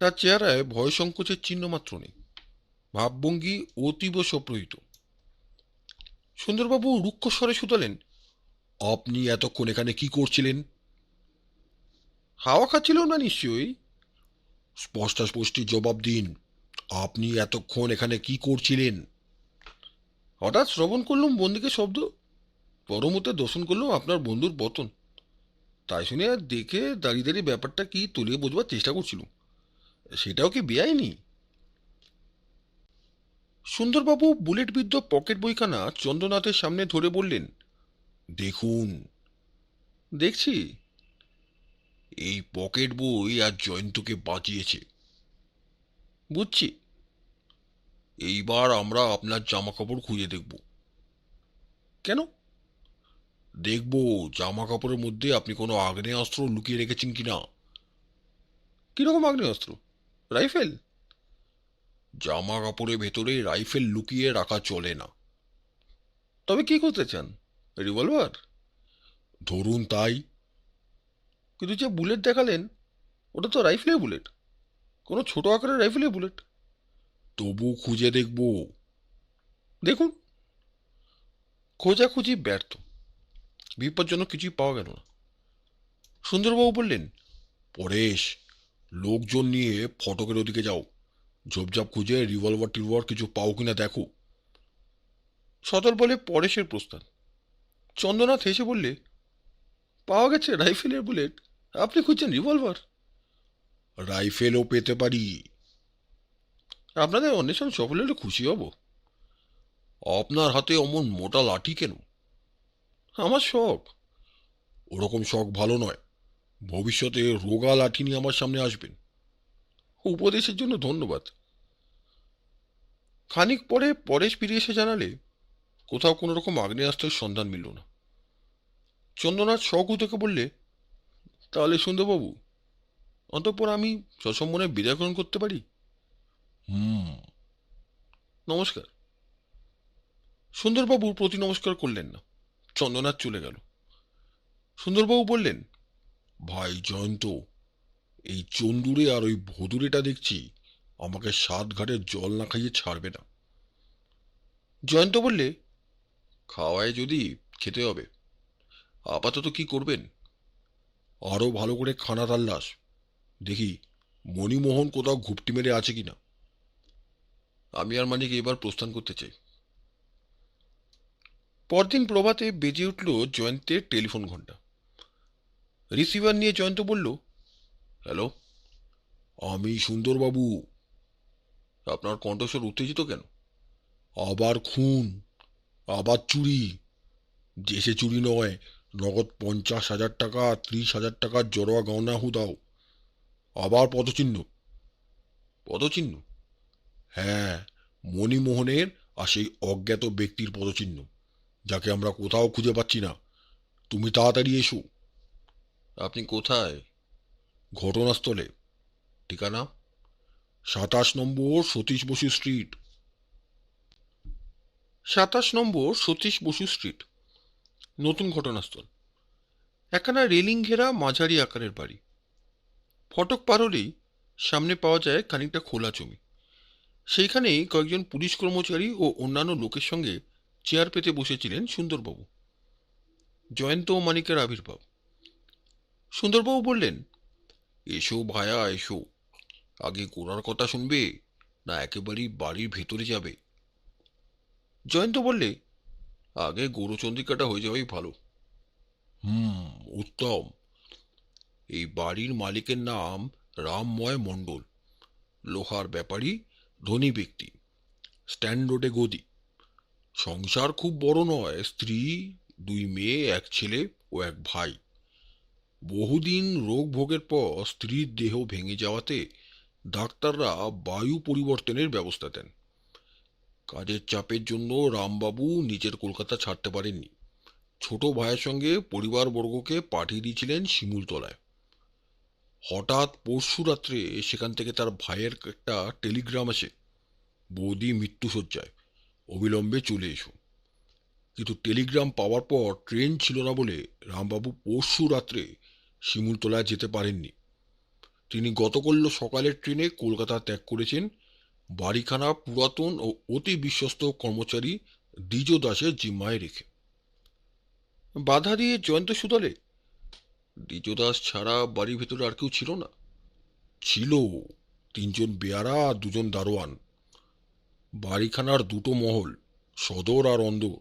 তার চেহারায় ভয় সংকোচের চিহ্ন মাত্র নেই, ভাবভঙ্গি অতীব সপ্রহিত। সুন্দরবাবু রুক্ষ স্বরে শুধালেন, আপনি এতক্ষণ এখানে কি করছিলেন? হাওয়া খাচ্ছিল না নিশ্চয়ই? স্পষ্টাস্পষ্টি জবাব দিন। আপনি এতক্ষণ এখানে কি করছিলেন? হঠাৎ শ্রবণ করলুম বন্দুকের শব্দ, পরমুহূর্তে দর্শন করলাম আপনার বন্ধুর পতন। তাই শুনে আর দেখে দাঁড়িয়ে দাঁড়িয়ে ব্যাপারটা কি তলিয়ে বোঝবার চেষ্টা করছিল। সেটাও কি বেআইনি? সুন্দরবাবু বুলেটবিদ্ধ পকেট বইখানা চন্দ্রনাথের সামনে ধরে বললেন, দেখুন। দেখছি। এই পকেট বই আর জয়ন্তকে বাঁচিয়েছে। বুঝছি। এইবার আমরা আপনার জামা কাপড় খুঁজে দেখব। কেন? দেখব জামা কাপড়ের মধ্যে আপনি কোনো আগ্নেয়াস্ত্র লুকিয়ে রেখেছেন কিনা। কিরকম আগ্নেয়াস্ত্র? রাইফেল? জামা কাপড়ের ভেতরে রাইফেল লুকিয়ে রাখা চলে না। তবে কি করতে চান? রিভলভার? ধরুন তাই। কিন্তু যে বুলেট দেখালেন, ওটা তো রাইফেলের বুলেট, কোনো ছোট আকারের রাইফেলের বুলেট। তবু খুঁজে দেখব। দেখুন। খোঁজাখুঁজি ব্যর্থ। বিপজ্জনক কিছুই পাওয়া গেল না। সুন্দরবাবু বললেন, পরেশ, লোকজন নিয়ে ফটকের ওদিকে যাও। ঝোপঝাপ খুঁজে রিভলভার টিভলভার কিছু পাও কিনা দেখো। সদল বলে পরেশের প্রস্থান। চন্দ্রনাথ হেসে বললে, পাওয়া গেছে রাইফেলের বুলেট, আপনি খুঁজছেন রিভলভার? রাইফেলও পেতে পারি। আপনাদের অন্বেষণ সফল হলে খুশি হব। আপনার হাতে অমন মোটা লাঠি কেন? আমার শখ। ওরকম শখ ভালো নয়। ভবিষ্যতে রোগা লাঠি নিয়ে আমার সামনে আসবেন। উপদেশের জন্য ধন্যবাদ। খানিক পরে পরেশ ফিরে এসে জানালে, কোথাও কোনো রকম আগ্নেয়াস্ত্রের সন্ধান মিলল না। চন্দ্রনাথ শখ বললে, তাহলে সুন্দরবাবু, অতঃপর আমি সসম্মনে বিদায় গ্রহণ করতে পারি? হুম। নমস্কার। সুন্দরবাবু প্রতি নমস্কার করলেন না। চন্দ্রনাথ চলে গেল। সুন্দরবাবু বললেন, ভাই জয়ন্ত, এই চন্দুরে আর ওই ভদুরেটা দেখছি আমাকে সাত ঘাটের জল না খাইয়ে ছাড়বে না। জয়ন্ত বললে, খাওয়ায় যদি খেতে হবে। আপাতত কি করবেন? আরো ভালো করে খানা তাল্লাশ। দেখি মণিমোহন কোথাও ঘুপটি মেরে আছে কিনা। আমি আর মানিক এবার প্রস্থান করতে চাই। পরদিন প্রভাতে বেজে উঠল জয়ন্তের টেলিফোন ঘণ্টা। রিসিভার নিয়ে জয়ন্ত বলল, হ্যালো, আমি সুন্দরবাবু। আপনার কণ্ঠস্বর উত্তেজিত কেন? আবার খুন, আবার চুরি। দেশে চুরি নয়, নগদ 50,000 টাকা, 30,000 টাকার জড়োয়া গয়না দাও। আবার পদচিহ্ন। পদচিহ্ন? হ্যাঁ, মণিমোহনের আর সেই অজ্ঞাত ব্যক্তির পদচিহ্ন, যাকে আমরা কোথাও খুঁজে পাচ্ছি না। তুমি তাড়াতাড়ি এসো। আপনি কোথায়? ঘটনাস্থলে। ঠিকানা? 27 নম্বর সতীশ বসু স্ট্রিট। 27 নম্বর সতীশ বসু স্ট্রিট। নতুন ঘটনাস্থল। একখানা রেলিং ঘেরা মাঝারি আকারের বাড়ি। ফটক পার হলেই সামনে পাওয়া যায় খানিকটা খোলা জমি। সেইখানেই কয়েকজন পুলিশ কর্মচারী ও অন্যান্য লোকের সঙ্গে চেয়ার পেতে বসেছিলেন সুন্দরবাবু। জয়ন্ত ও মানিকের আবির্ভাব। সুন্দরবাবু বললেন, এসো ভায়া এসো। আগে গোড়ার কথা শুনবে, না একেবারেই বাড়ির ভেতরে যাবে? জয়ন্ত বললে, আগে গৌরচন্দ্রিকাটা হয়ে যাওয়াই ভালো। হুম, উত্তম। এই বাড়ির মালিকের নাম রামময় মণ্ডল। লোহার ব্যাপারী, ধনী ব্যক্তি, স্ট্যান্ড রোডে গদি। সংসার খুব বড় নয়, স্ত্রী, 2 মেয়ে, 1 ছেলে ও 1 ভাই। বহুদিন রোগ ভোগের পর স্ত্রীর দেহ ভেঙে যাওয়াতে ডাক্তাররা বায়ু পরিবর্তনের ব্যবস্থা দেন। কাজের চাপের জন্য রামবাবু নিজের কলকাতা ছাড়তে পারেননি। ছোট ভাইয়ের সঙ্গে পরিবারবর্গকে পাঠিয়ে দিয়েছিলেন শিমুলতলায়। হঠাৎ পরশু রাত্রে সেখান থেকে তার ভাইয়ের একটা টেলিগ্রাম আসে, বৌদি মৃত্যুশয্যায়, অবিলম্বে চলে এসো। কিন্তু টেলিগ্রাম পাওয়ার পর ট্রেন ছিল না বলে রামবাবু পরশু রাত্রে শিমুলতলায় যেতে পারেননি। তিনি গতকাল সকালের ট্রেনে কলকাতা ত্যাগ করেছেন, বাড়িখানা পুরাতন ও অতি বিশ্বস্ত কর্মচারী দ্বিজ দাসের জিম্মায় রেখে। বাধা দিয়ে জয়ন্ত শুধালে, দ্বিজদাস ছাড়া বাড়ির ভেতরে আর কেউ ছিল না? ছিল, তিনজন বেয়ারা আর দুজন দারোয়ান। বাড়িখানার দুটো মহল, সদর আর অন্দর।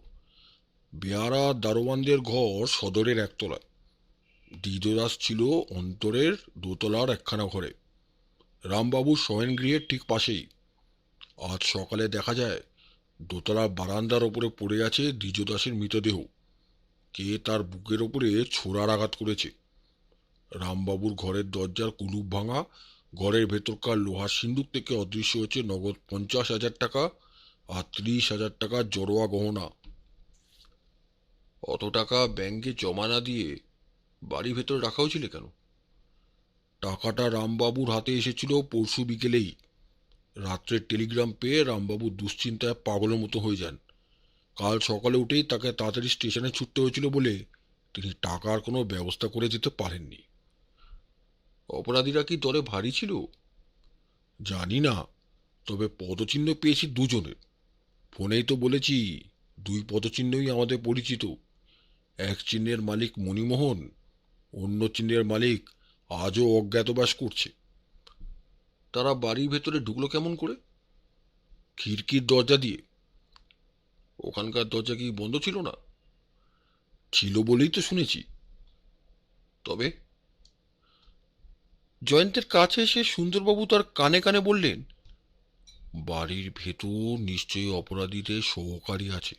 বেয়ারা আর দারোয়ানদের ঘর সদরের একতলায়। দ্বিজদাস ছিল অন্তরের দোতলার একখানা ঘরে, রামবাবুর শয়নগৃহের ঠিক পাশেই। আজ সকালে দেখা যায় দোতলার বারান্দার ওপরে পড়ে আছে দ্বিজদাসের মৃতদেহ। কে তার বুকের ওপরে ছোড়ার আঘাত করেছে। রামবাবুর ঘরের দরজার কুলুপ ভাঙা। ঘরের ভেতরকার লোহার সিন্দুক থেকে অদৃশ্য হয়েছে নগদ 50,000 টাকা আর 30,000 টাকা জড়োয়া গহনা। অত টাকা ব্যাংকে জমা না দিয়ে বাড়ির ভেতরে রাখা হয়েছিল কেন? টাকাটা রামবাবুর হাতে এসেছিল পরশু বিকেলেই। রাত্রের টেলিগ্রাম পেয়ে রামবাবু দুশ্চিন্তায় পাগলের মতো হয়ে যান। কাল সকালে উঠেই তাকে তাড়াতাড়ি স্টেশনে ছুটতে হয়েছিল বলে তিনি টাকার কোনো ব্যবস্থা করে যেতে পারেননি। অপরাধীরা কি দলে ভারী ছিল? জানি না, তবে পদচিহ্ন পেয়েছি দুজনের। ফোনেই তো বলেছি, দুই পদচিহ্নই আমাদের পরিচিত। এক চিহ্নের মালিক মণিমোহন, অন্য চিহ্নের মালিক আজও অজ্ঞাতবাস করছে। তারা বাড়ির ভেতরে ঢুকলো কেমন করে? খিড়কির দরজা দিয়ে। ওখানকার দরজা কি বন্ধ ছিল না? ছিল বলেই তো শুনেছি। তবে জয়ন্তের কাছে এসে সুন্দরবাবু তার কানে কানে বললেন, বাড়ির ভেতর নিশ্চয়ই অপরাধীদের সহকারী আছে,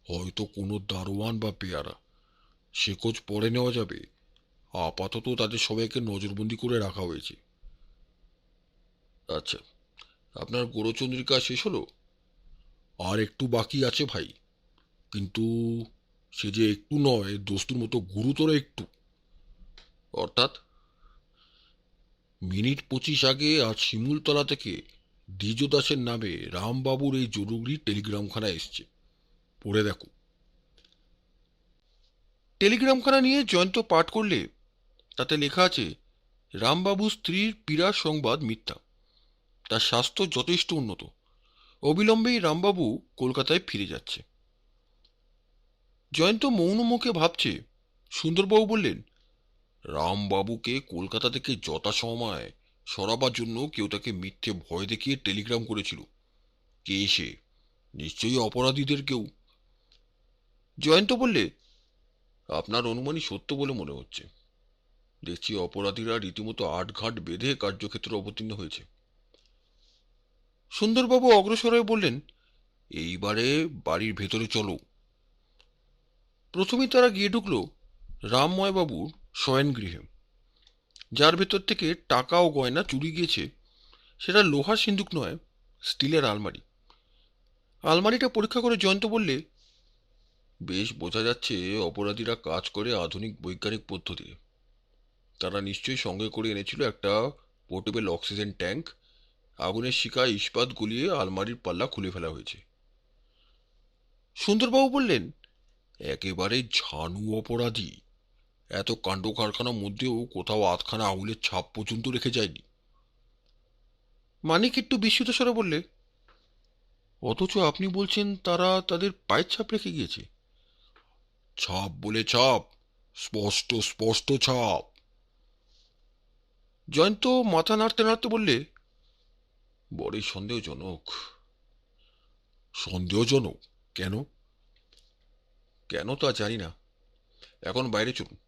হয়তো কোনো দারোয়ান বা পেয়ারা। সে খোঁজ পরে নেওয়া যাবে। আপাতত তাদের সবাইকে নজরবন্দি করে রাখা হয়েছে। আচ্ছা, আপনার গোরচন্দ্রিকা শেষ হলো? আর একটু বাকি আছে ভাই, কিন্তু সে যে একটু নয়, দস্তুর মতো গুরুতর একটু। অর্থাৎ? মিনিট 25 আগে আজ শিমুলতলা থেকে দ্বিজদাসের নামে রামবাবুর এই জরুরি টেলিগ্রামখানা এসছে। পড়ে দেখো। টেলিগ্রামখানা নিয়ে জয়ন্ত পাঠ করলে তাতে লেখা আছে, রামবাবু স্ত্রীর পীড়ার সংবাদ মিথ্যা। তার স্বাস্থ্য যথেষ্ট উন্নত। অবিলম্বেই রামবাবু কলকাতায় ফিরে যাচ্ছে। জয়ন্ত মৌন মুখে ভাবছে। সুন্দরবাবু বললেন, রামবাবুকে কলকাতা থেকে যথাসময়ে সরাবার জন্য কেউ তাকে মিথ্যে ভয় দেখিয়ে টেলিগ্রাম করেছিল। কে সে? নিশ্চয়ই অপরাধীদের কেউ। জয়ন্ত বললে, আপনার অনুমানই সত্য বলে মনে হচ্ছে। দেখছি অপরাধীরা রীতিমতো আটঘাট বেঁধে কার্যক্ষেত্রে অবতীর্ণ হয়েছে। সুন্দরবাবু অগ্রসর হয়ে বললেন, এইবারে বাড়ির ভেতরে চলো। প্রথমেই তারা গিয়ে ঢুকল রামময়বাবুর শয়নগৃহে, যার ভেতর থেকে টাকা ও গয়না চুরি গিয়েছে। সেটা লোহার সিন্দুক নয়, স্টিলের আলমারি। আলমারিটা পরীক্ষা করে জয়ন্ত বললে, বেশ বোঝা যাচ্ছে অপরাধীরা কাজ করে আধুনিক বৈজ্ঞানিক পদ্ধতিতে। তারা নিশ্চয়ই সঙ্গে করে এনেছিল একটা পোর্টেবল অক্সিজেন ট্যাঙ্ক। আগুনের শিখায় ইস্পাত গলিয়ে আলমারির পাল্লা খুলে ফেলা হয়েছে। সুন্দরবাবু বললেন, একেবারে ঝানু অপরাধী। এত কাণ্ড কারখানার মধ্যেও কোথাও আধখানা আঙুলের ছাপ পর্যন্ত রেখে যায়নি। মানিক একটু বিস্মিত স্বরে বললে, অথচ আপনি বলছেন তারা তাদের পায়ের ছাপ রেখে গিয়েছে। ছাপ বলে ছাপ, স্পষ্ট স্পষ্ট ছাপ। জয়ন্ত মাথা নাড়তে নাড়তে বললে, বড়ই সন্দেহজনক। সন্দেহজনক কেন? কেন তা জানি না। এখন বাইরে চলুন।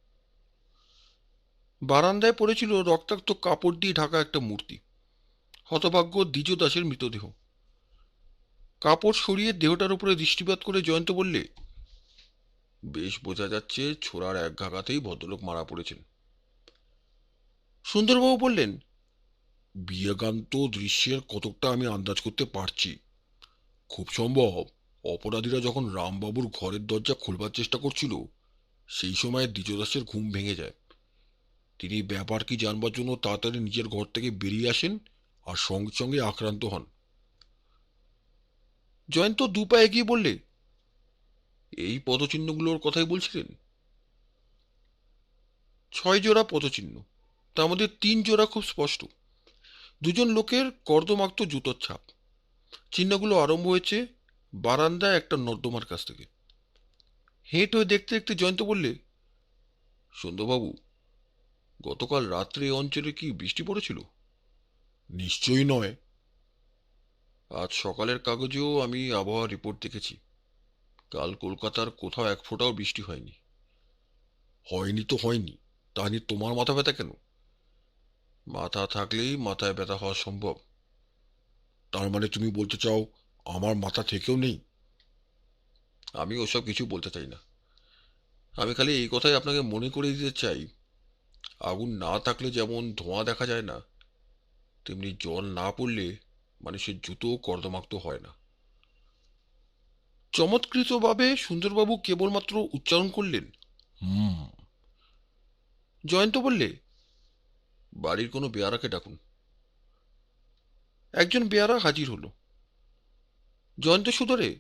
বারান্দায় পড়েছিল রক্তাক্ত কাপড় দিয়ে ঢাকা একটা মূর্তি, হতভাগ্য দ্বিজদাসের মৃতদেহ। কাপড় সরিয়ে দেহটার উপরে দৃষ্টিপাত করে জয়ন্ত বললে, বেশ বোঝা যাচ্ছে ছোড়ার এক ঘাঘাতেই ভদ্রলোক মারা পড়েছেন। সুন্দরবাবু বললেন, বিয়োগান্ত দৃশ্যের কতকটা আমি আন্দাজ করতে পারছি। খুব সম্ভব অপরাধীরা যখন রামবাবুর ঘরের দরজা খোলবার চেষ্টা করছিল, সেই সময় দ্বিজদাসের ঘুম ভেঙে যায়। তিনি ব্যাপার কি জানবার জন্য তাড়াতাড়ি নিজের ঘর থেকে বেরিয়ে আসেন আর সঙ্গে সঙ্গে আক্রান্ত হন। জয়ন্ত দু পা এগিয়ে বললে, এই পদচিহ্নগুলোর কথাই বলছিলেন? 6 জোড়া পদচিহ্ন, তার মধ্যে 3 জোড়া খুব স্পষ্ট। দুজন লোকের কর্দমাক্ত জুতোর ছাপ। চিহ্নগুলো আরম্ভ হয়েছে বারান্দায় একটা নর্দমার কাছ থেকে। হেঁট হয়ে দেখতে দেখতে জয়ন্ত বললে, সুন্দরবাবু, গতকাল রাত্রে এই অঞ্চলে কি বৃষ্টি পড়েছিল? নিশ্চয়ই নয়। আজ সকালের কাগজেও আমি আবহাওয়া রিপোর্ট দেখেছি। কাল কলকাতার কোথাও এক ফোঁটাও বৃষ্টি হয়নি। হয়নি তো হয়নি, তা নিয়ে তোমার মাথা ব্যথা কেন? মাথা থাকলেই মাথায় ব্যথা হওয়া সম্ভব। তার মানে তুমি বলতে চাও আমার মাথা থেকেও নেই? আমি ওসব কিছু বলতে চাই না। আমি খালি এই কথাই আপনাকে মনে করিয়ে দিতে চাই, আগুন না থাকলে যেমন ধোঁয়া দেখা যায় না, তেমনি জল না পড়লে মানুষের জুতোও কর্দমাক্ত হয় না। চমৎকৃতভাবে সুন্দরবাবু কেবলমাত্র উচ্চারণ করলেন, হুম। জয়ন্ত বললে, বাড়ির কোনো বেয়ারাকে ডাকুন। একজন বেয়ারা হাজির হলো। জয়ন্ত সুধরে,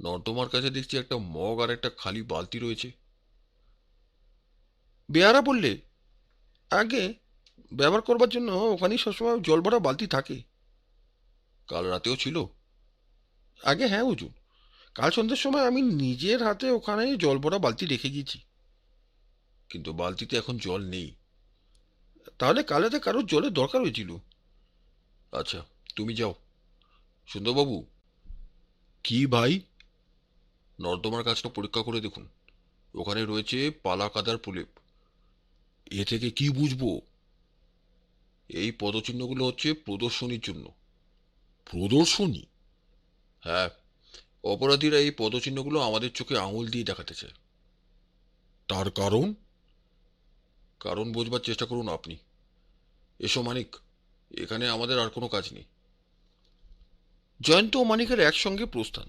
নর্দমার কাছে দেখছি একটা মগ আর একটা খালি বালতি রয়েছে। বেয়ারা বললে, আগে ব্যবহার করবার জন্য ওখানেই সবসময় জল ভরা বালতি থাকে। কাল রাতেও ছিল? আগে হ্যাঁ হুজুর, কাল সন্ধ্যের সময় আমি নিজের হাতে ওখানে জল ভরা বালতি রেখে গিয়েছি। কিন্তু বালতিতে এখন জল নেই। তাহলে কাল রাতে কারোর জলের দরকার হয়েছিল। আচ্ছা, তুমি যাও। সুন্দরবাবু, কি ভাই? নর্দমার কাজটা পরীক্ষা করে দেখুন। ওখানে রয়েছে পালা কাদার প্রলেপ। এ থেকে কি বুঝবো? এই পদচিহ্নগুলো হচ্ছে প্রদর্শনীর জন্য। প্রদর্শনী? হ্যাঁ, অপরাধীরা এই পদচিহ্নগুলো আমাদের চোখে আঙুল দিয়ে দেখাতে চায়। তার কারণ? কারণ বোঝবার চেষ্টা করুন আপনি। এসো মানিক, এখানে আমাদের আর কোনো কাজ নেই। জয়ন্ত ও মানিকের একসঙ্গে প্রস্থান।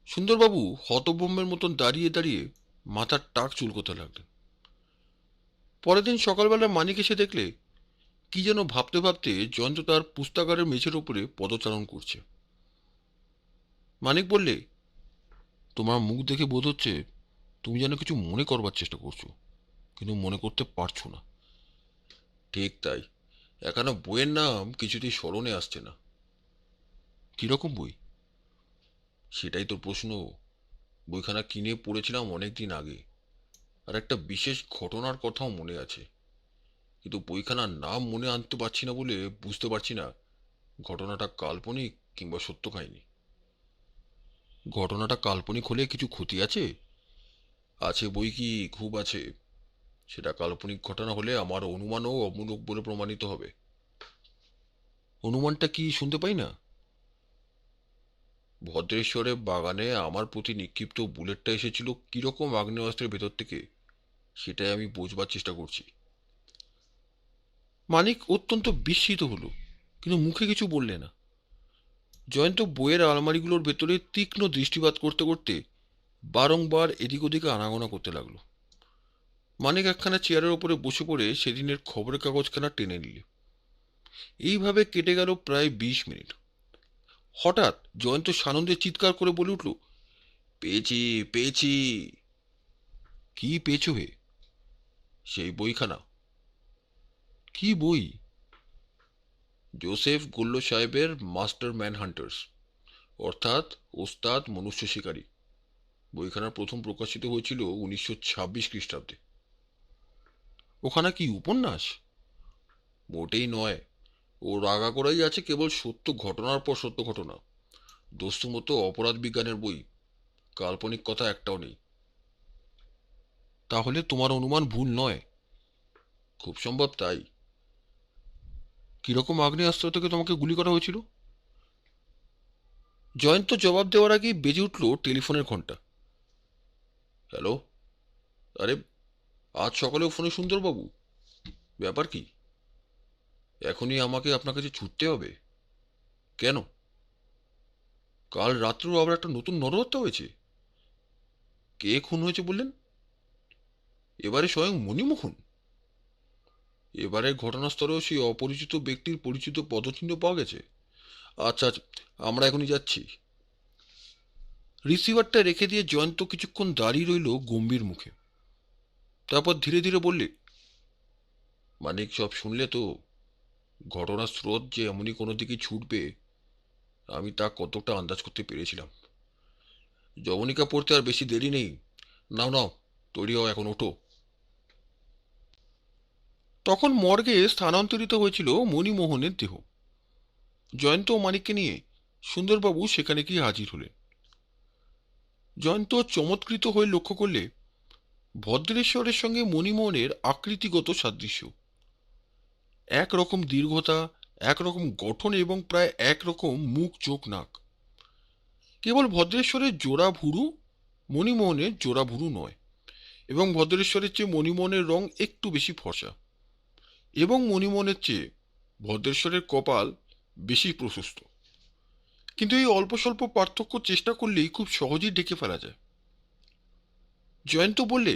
সুন্দরবাবু হতভম্বের মতন দাঁড়িয়ে দাঁড়িয়ে মাথার টাক চুলকোতে লাগলেন। পরের দিন সকালবেলা মানিক এসে দেখলে কি যেন ভাবতে ভাবতে জয়ন্ত তার পুস্তাগারের মেঝের উপরে পদচারণ করছে। মানিক বললে, তোমার মুখ দেখে বোধ হচ্ছে তুমি যেন কিছু মনে করবার চেষ্টা করছো, কিন্তু মনে করতে পারছো না। ঠিক তাই, এখানে বইয়ের নাম কিছুতেই স্মরণে আসছে না। কিরকম বই? সেটাই তো প্রশ্ন। বইখানা কিনে পড়েছিলাম অনেক দিন আগে, আর একটা বিশেষ ঘটনার কথাও মনে আছে, কিন্তু বইখানার নাম মনে আনতে পারছি না বলে বুঝতে পারছি না ঘটনাটা কাল্পনিক কিংবা সত্য কাহিনী। ঘটনাটা কাল্পনিক হলে কিছু ক্ষতি আছে? আছে বই কি, খুব আছে। সেটা কাল্পনিক ঘটনা হলে আমার অনুমানও অমূলক বলে প্রমাণিত হবে। অনুমানটা কি শুনতে পাই না? ভদ্রেশ্বরের বাগানে আমার প্রতি নিক্ষিপ্ত বুলেটটা এসেছিল কিরকম আগ্নেয়াস্ত্রের ভেতর থেকে, সেটাই আমি বোঝবার চেষ্টা করছি। মানিক অত্যন্ত বিস্মিত হলো, কিন্তু মুখে কিছু বললে না। জয়ন্ত বইয়ের আলমারিগুলোর ভেতরে তীক্ষ্ণ দৃষ্টিপাত করতে করতে বারংবার এদিক ওদিকে আনাগোনা করতে লাগলো। মানিক একখানা চেয়ারের ওপরে বসে পড়ে সেদিনের খবরের কাগজখানা টেনে নিলে। এইভাবে কেটে গেল প্রায় 20 মিনিট। হঠাৎ জয়ন্ত সানন্দে চিৎকার করে বলে উঠল, পেয়েছি, পেয়েছি। কি পেয়েছো হে? সেই বইখানা। কি বই? জোসেফ গোল্লো সাহেবের মাস্টার ম্যান হান্টার্স, অর্থাৎ ওস্তাদ মনুষ্য শিকারী। বইখানার প্রথম প্রকাশিত হয়েছিল 1926 খ্রিস্টাব্দে। ওখানে কি উপন্যাস? মোটেই নয়। ওর আগাগোড়াই আছে কেবল সত্য ঘটনার পর সত্য ঘটনা। দস্তুমতো অপরাধ বিজ্ঞানের বই, কাল্পনিক কথা একটাও নেই। তাহলে তোমার অনুমান ভুল নয়? খুব সম্ভব তাই। কিরকম আগ্নেয়াস্ত্র থেকে তোমাকে গুলি করা হয়েছিল? জয়ন্ত জবাব দেওয়ার আগেই বেজে উঠল টেলিফোনের ঘন্টা। হ্যালো, আরে আজ সকালেও ফোনে সুন্দরবাবু? ব্যাপার কি? এখনই আমাকে আপনার কাছে ছুটতে হবে? কেন? কাল রাত্রেও আবার একটা নতুন নরহত্যা হয়েছে। কে খুন হয়েছে বললেন? এবারে স্বয়ং মণিমোহন? এবারে ঘটনাস্থলেও সেই অপরিচিত ব্যক্তির পরিচিত পদচিহ্ন পাওয়া গেছে। আচ্ছা আচ্ছা, আমরা এখনই যাচ্ছি। রিসিভারটা রেখে দিয়ে জয়ন্ত কিছুক্ষণ দাঁড়িয়ে রইল গম্ভীর মুখে। তারপর ধীরে ধীরে বললে, মানিক, সব শুনলে তো? ঘটনার স্রোত যে এমনই কোনো দিকে ছুটবে, আমি তা কতটা আন্দাজ করতে পেরেছিলাম। যবনিকা পড়তে আর বেশি দেরি নেই। নাও নাও, তৈরি হও, এখন ওঠো। তখন মর্গে স্থানান্তরিত হয়েছিল মণিমোহনের দেহ। জয়ন্ত ও মানিককে নিয়ে সুন্দরবাবু সেখানে গিয়ে হাজির হলেন। জয়ন্ত চমৎকৃত হয়ে লক্ষ্য করলে ভদ্রেশ্বরের সঙ্গে মণিমোহনের আকৃতিগত সাদৃশ্য। একরকম দীর্ঘতা, একরকম গঠন এবং প্রায় একরকম মুখ, চোখ, নাক। কেবল ভদ্রেশ্বরের জোড়া ভুরু মণিমোহনের জোড়া ভুরু নয়, এবং ভদ্রেশ্বরের চেয়ে মণিমোহনের রং একটু বেশি ফর্সা, এবং মণিমোহনের চেয়ে ভদ্রেশ্বরের কপাল বেশি প্রশস্ত। কিন্তু এই অল্প স্বল্প পার্থক্য চেষ্টা করলেই খুব সহজেই ঢেকে ফেলা যায়। জয়ন্ত বললে,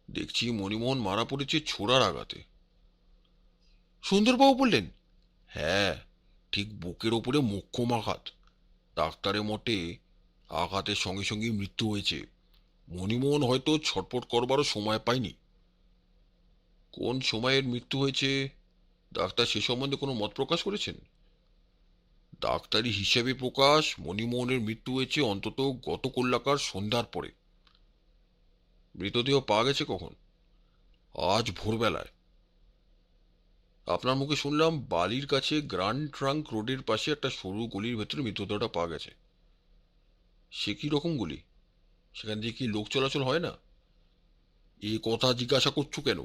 দেখছি মণিমোহন মারা পড়েছে ছোড়ার আঘাতে। সুন্দরবাবু বললেন, হ্যাঁ, ঠিক বুকের ওপরে মোক্ষম আঘাত। ডাক্তারের মতে আঘাতের সঙ্গে সঙ্গে মৃত্যু হয়েছে। মণিমোহন হয়তো ছটফট করবারও সময় পায়নি। কোন সময়ের মৃত্যু হয়েছে ডাক্তার সে সম্বন্ধে কোনো মত প্রকাশ করেছেন? ডাক্তারি হিসেবে প্রকাশ, মণিমোহনের মৃত্যু হয়েছে অন্তত গত কল্যাকার সন্ধ্যার পরে। মৃতদেহ পাওয়া গেছে কখন? আজ ভোরবেলায়। আপনার মুখে শুনলাম বালির কাছে গ্র্যান্ড ট্রাঙ্ক রোডের পাশে একটা সরু গলির ভেতরে মৃতদেহটা পাওয়া গেছে। সে কি রকম গলি? সেখান দিয়ে কি লোক চলাচল হয় না? এ কথা জিজ্ঞাসা করছো কেন?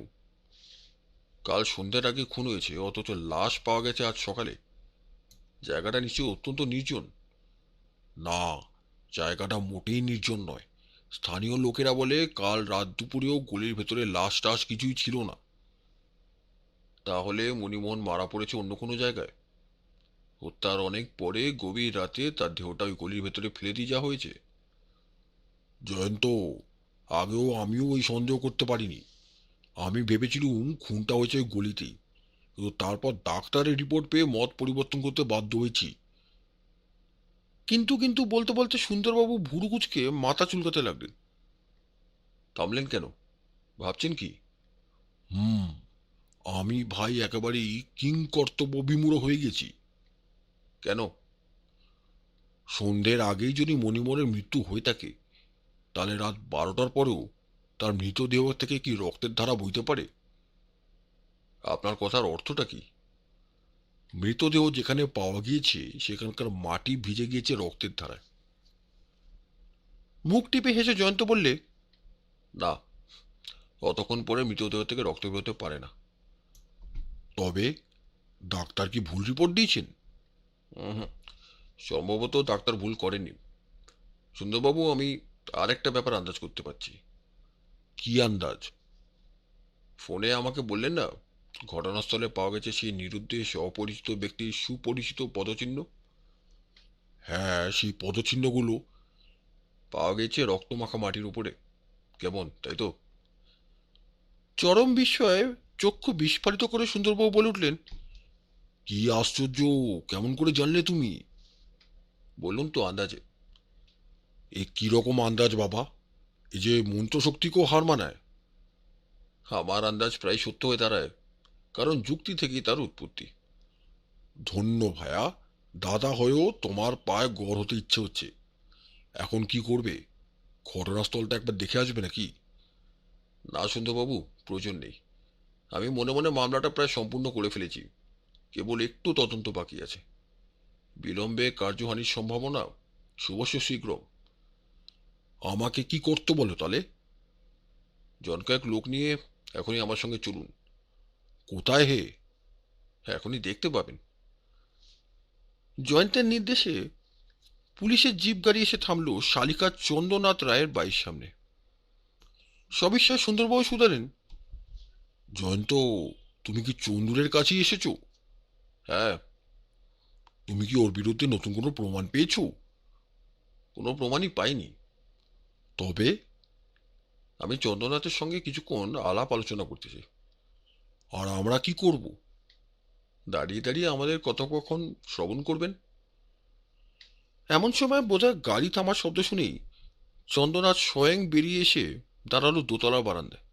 কাল সন্ধ্যার আগে খুন হয়েছে, অথচ লাশ পাওয়া গেছে আজ সকালে। জায়গাটা নিশ্চয়ই অত্যন্ত নির্জন। না, জায়গাটা মোটেই নির্জন নয়। স্থানীয় লোকেরা বলে কাল রাত দুপুরেও গলির ভেতরে লাশ টাশ কিছুই ছিল না। তাহলে মণিমোহন মারা পড়েছে অন্য কোনো জায়গায়। হত্যার অনেক পরে গভীর রাতে তার দেহটা ওই গলির ভেতরে ফেলে দিয়ে যাওয়া হয়েছে। জয়ন্ত, আগেও আমিও ওই সন্দেহ করতে পারিনি। আমি ভেবেছিলুম খুনটা হয়েছে ওই গলিতেই, কিন্তু তারপর ডাক্তারের রিপোর্ট পেয়ে মত পরিবর্তন করতে বাধ্য হয়েছি। কিন্তু কিন্তু বলতে বলতে সুন্দরবাবু ভুরু কুঁচকে মাথা চুলকাতে লাগলেন। থামলেন কেন? ভাবছেন কি? হুম, আমি ভাই একেবারেই কিংকর্তব্য বিমূঢ় হয়ে গেছি। কেন? সন্ধ্যের আগেই যদি মণিমোহনের মৃত্যু হয়ে থাকে, তাহলে রাত 12টার পরেও তার মৃতদেহ থেকে কি রক্তের ধারা বইতে পারে? আপনার কথার অর্থটা কি? মৃতদেহ যেখানে পাওয়া গিয়েছে সেখানকার মাটি ভিজে গিয়েছে রক্তের ধারায়। মুখ টিপে হেসে জয়ন্ত বললে, না, অতক্ষণ পরে মৃতদেহ থেকে রক্ত বেরোতে পারে না। তবে ডাক্তার কি ভুল রিপোর্ট দিয়েছেন? হুম, সম্ভবত ডাক্তার ভুল করেননি। সুন্দরবাবু, আমি আরেকটা ব্যাপার আন্দাজ করতে পারছি। কি আন্দাজ? ফোনে আমাকে বললেন না, ঘটনাস্থলে পাওয়া গেছে সেই নিরুদ্দেশ অপরিচিত ব্যক্তির সুপরিচিত পদচিহ্ন। হ্যাঁ, সেই পদচিহ্নগুলো পাওয়া গেছে রক্তমাখা মাটির উপরে। কেমন, তাই তো? চরম বিস্ময়ে চক্ষু বিস্ফারিত করে সুন্দরবাবু বলে উঠলেন, কি আশ্চর্য! কেমন করে জানলে তুমি? বলুন তো আন্দাজে। এ কিরকম আন্দাজ বাবা? এই যে মন্ত্রশক্তিকেও হার মানায়। আমার আন্দাজ প্রায় সত্য হয়ে দাঁড়ায়, কারণ যুক্তি থেকেই তার উৎপত্তি। ধন্য ভায়া, দাদা হয়েও তোমার পায়ে গড় হতে ইচ্ছে হচ্ছে। এখন কি করবে? ঘটনাস্থলটা একবার দেখে আসবে নাকি? না সুন্দরবাবু, প্রয়োজন নেই। আমি মনে মনে মামলাটা প্রায় সম্পূর্ণ করে ফেলেছি। কেবল একটু তদন্ত বাকি আছে। বিলম্বে কার্যহানির সম্ভাবনা শুভস্য শীঘ্র। আমাকে কি করতে বলো তাহলে? জনকয়েক লোক নিয়ে এখনই আমার সঙ্গে চলুন। কোথায় হে? হ্যাঁ, এখনই দেখতে পাবেন। জয়ন্তের নির্দেশে পুলিশের জিপ গাড়ি এসে থামল শালিকা চন্দ্রনাথ রায়ের বাড়ির সামনে। সবিস্ময়ে সুন্দরবাবু শুধালেন, জয়ন্ত, তুমি কি চন্দুরের কাছেই এসেছো? হ্যাঁ। তুমি কি ওর বিরুদ্ধে নতুন কোনো প্রমাণ পেয়েছো? কোনো প্রমাণই পাইনি। তবে? আমি চন্দ্রনাথের সঙ্গে কিছুক্ষণ আলাপ আলোচনা করতেছি। আর আমরা কি করব? দাঁড়িয়ে দাঁড়িয়ে আমাদের কথোপকথন শ্রবণ করবেন। এমন সময় বোধহয় গাড়ি থামার শব্দ শুনেই চন্দ্রনাথ স্বয়ং বেরিয়ে এসে দাঁড়ালো দোতলা বারান্দায়।